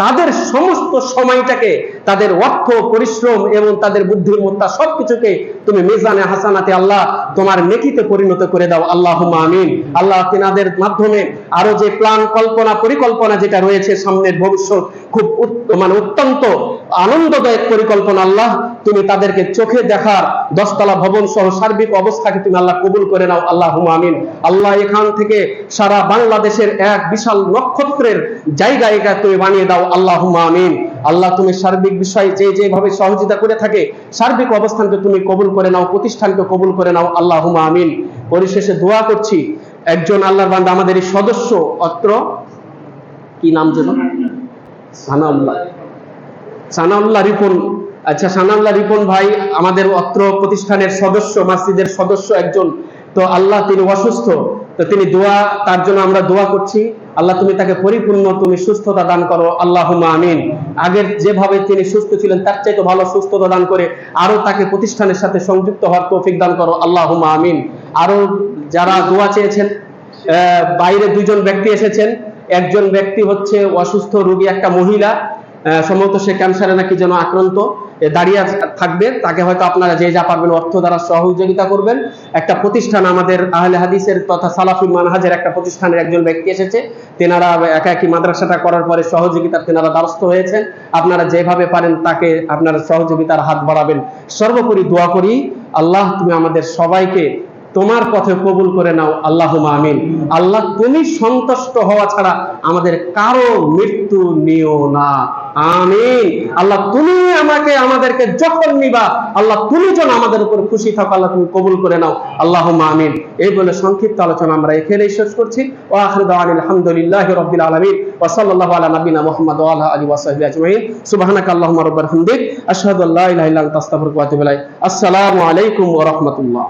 তাদের সমস্ত সময়টাকে, তাদের অর্থ পরিশ্রম এবং তাদের বুদ্ধিমত্তা সবকিছুকে তুমি মিজানে হাসানাতে আল্লাহ তোমার নেকিতে পরিণত করে দাও, আল্লাহুম্মা আমিন। আল্লাহ তিনাদের মাধ্যমে আরো যে প্ল্যান কল্পনা পরিকল্পনা যেটা রয়েছে সামনের ভবিষ্যৎ, খুব অত্যন্ত আনন্দদায়ক পরিকল্পনা, আল্লাহ তুমি তাদেরকে চোখে দেখার 10 তলা ভবন সহ সার্বিক অবস্থাকে তুমি আল্লাহ কবুল করে নাও, আল্লাহুম্মা আমিন। আল্লাহ এখান থেকে সারা বাংলাদেশের এক বিশাল নক্ষত্রের জায়গা তুমি বানিয়ে দাও, আল্লাহুম্মা আমিন। আল্লাহ তুমি সার্বিক বিষয় যেভাবে সহযোগিতা করে থাকে, সার্বিক অবস্থানকে তুমি কবুল করে নাও, প্রতিষ্ঠানকে কবুল করে নাও, আল্লাহুম্মা আমিন। পরিশেষে দোয়া করছি, একজন আল্লাহর বান্দা আমাদের এই সদস্য, অত্র কি নাম যেন, সানাউল্লাহ রিপন, আচ্ছা সানাউল্লাহ রিপন ভাই আমাদের অত্র প্রতিষ্ঠানের সদস্য, মসজিদের সদস্য একজন, তো আল্লাহ তিনি অসুস্থ, তো তিনি দোয়া, তার জন্য আমরা দোয়া করছি, আল্লাহ তুমি তাকে পরিপূর্ণ তুমি সুস্থতা দান করো, আল্লাহুম্মা আমিন। আগের যেভাবে তিনি সুস্থ ছিলেন তার চাইতে ভালো সুস্থতা দান করে আরো তাকে প্রতিষ্ঠানের সাথে সংযুক্ত হওয়ার তৌফিক দান করো, আল্লাহুম্মা আমিন। আরো যারা দোয়া চেয়েছেন, বাইরে 2 জন ব্যক্তি এসেছেন, একজন ব্যক্তি হচ্ছে অসুস্থ রোগী, একটা মহিলা, সম্ভবত সে ক্যান্সারে নাকি যেন আক্রান্ত, দাঁড়িয়ে থাকবে, তাকে হয়তো আপনারা যে যা পারবেন অর্থ দ্বারা সহযোগিতা করবেন। একটা প্রতিষ্ঠান আমাদের আহলে হাদিসের তথা সালাফি মানহাজের একটা প্রতিষ্ঠানের একজন ব্যক্তি এসেছে, তেনারা একাকী মাদ্রাসাটা করার পরে সহযোগিতা তেনারা দ্বারস্থ হয়েছেন, আপনারা যেভাবে পারেন তাকে আপনারা সহযোগিতার হাত বাড়াবেন। সর্বোপরি দোয়া করি, আল্লাহ তুমি আমাদের সবাইকে তোমার পথে কবুল করে নাও, আল্লাহুম্মা আমিন। আল্লাহ তুমি সন্তুষ্ট হওয়া ছাড়া আমাদের কারো মৃত্যু নিও না, আমিন। আল্লাহ তুমি আমাদেরকে যখন নিবা, আল্লাহ তুমি যেন আমাদের উপর খুশি থাকো, আল্লাহ তুমি কবুল করে নাও, আল্লাহুম্মা আমিন। এই বলে সংক্ষিপ্ত আলোচনা আমরা এখানেই শেষ করছি। ওয়া আখিরু দাওয়ানা আলহামদুলিল্লাহি রাব্বিল আলামিন ওয়া সাল্লাল্লাহু আলা নাবিয়িনা মুহাম্মদ ওয়া আলা আলিহি ওয়া সাহবিহি আজমাইন। সুবহানাকা আল্লাহুম্মা রাব্বিল হামদিক, আশহাদু আল্লা ইলাহা ইল্লা আনতা আস্তাগফিরুকা ওয়া আতুবু ইলাইক। আসসালামু আলাইকুম ওয়া রাহমাতুল্লাহ।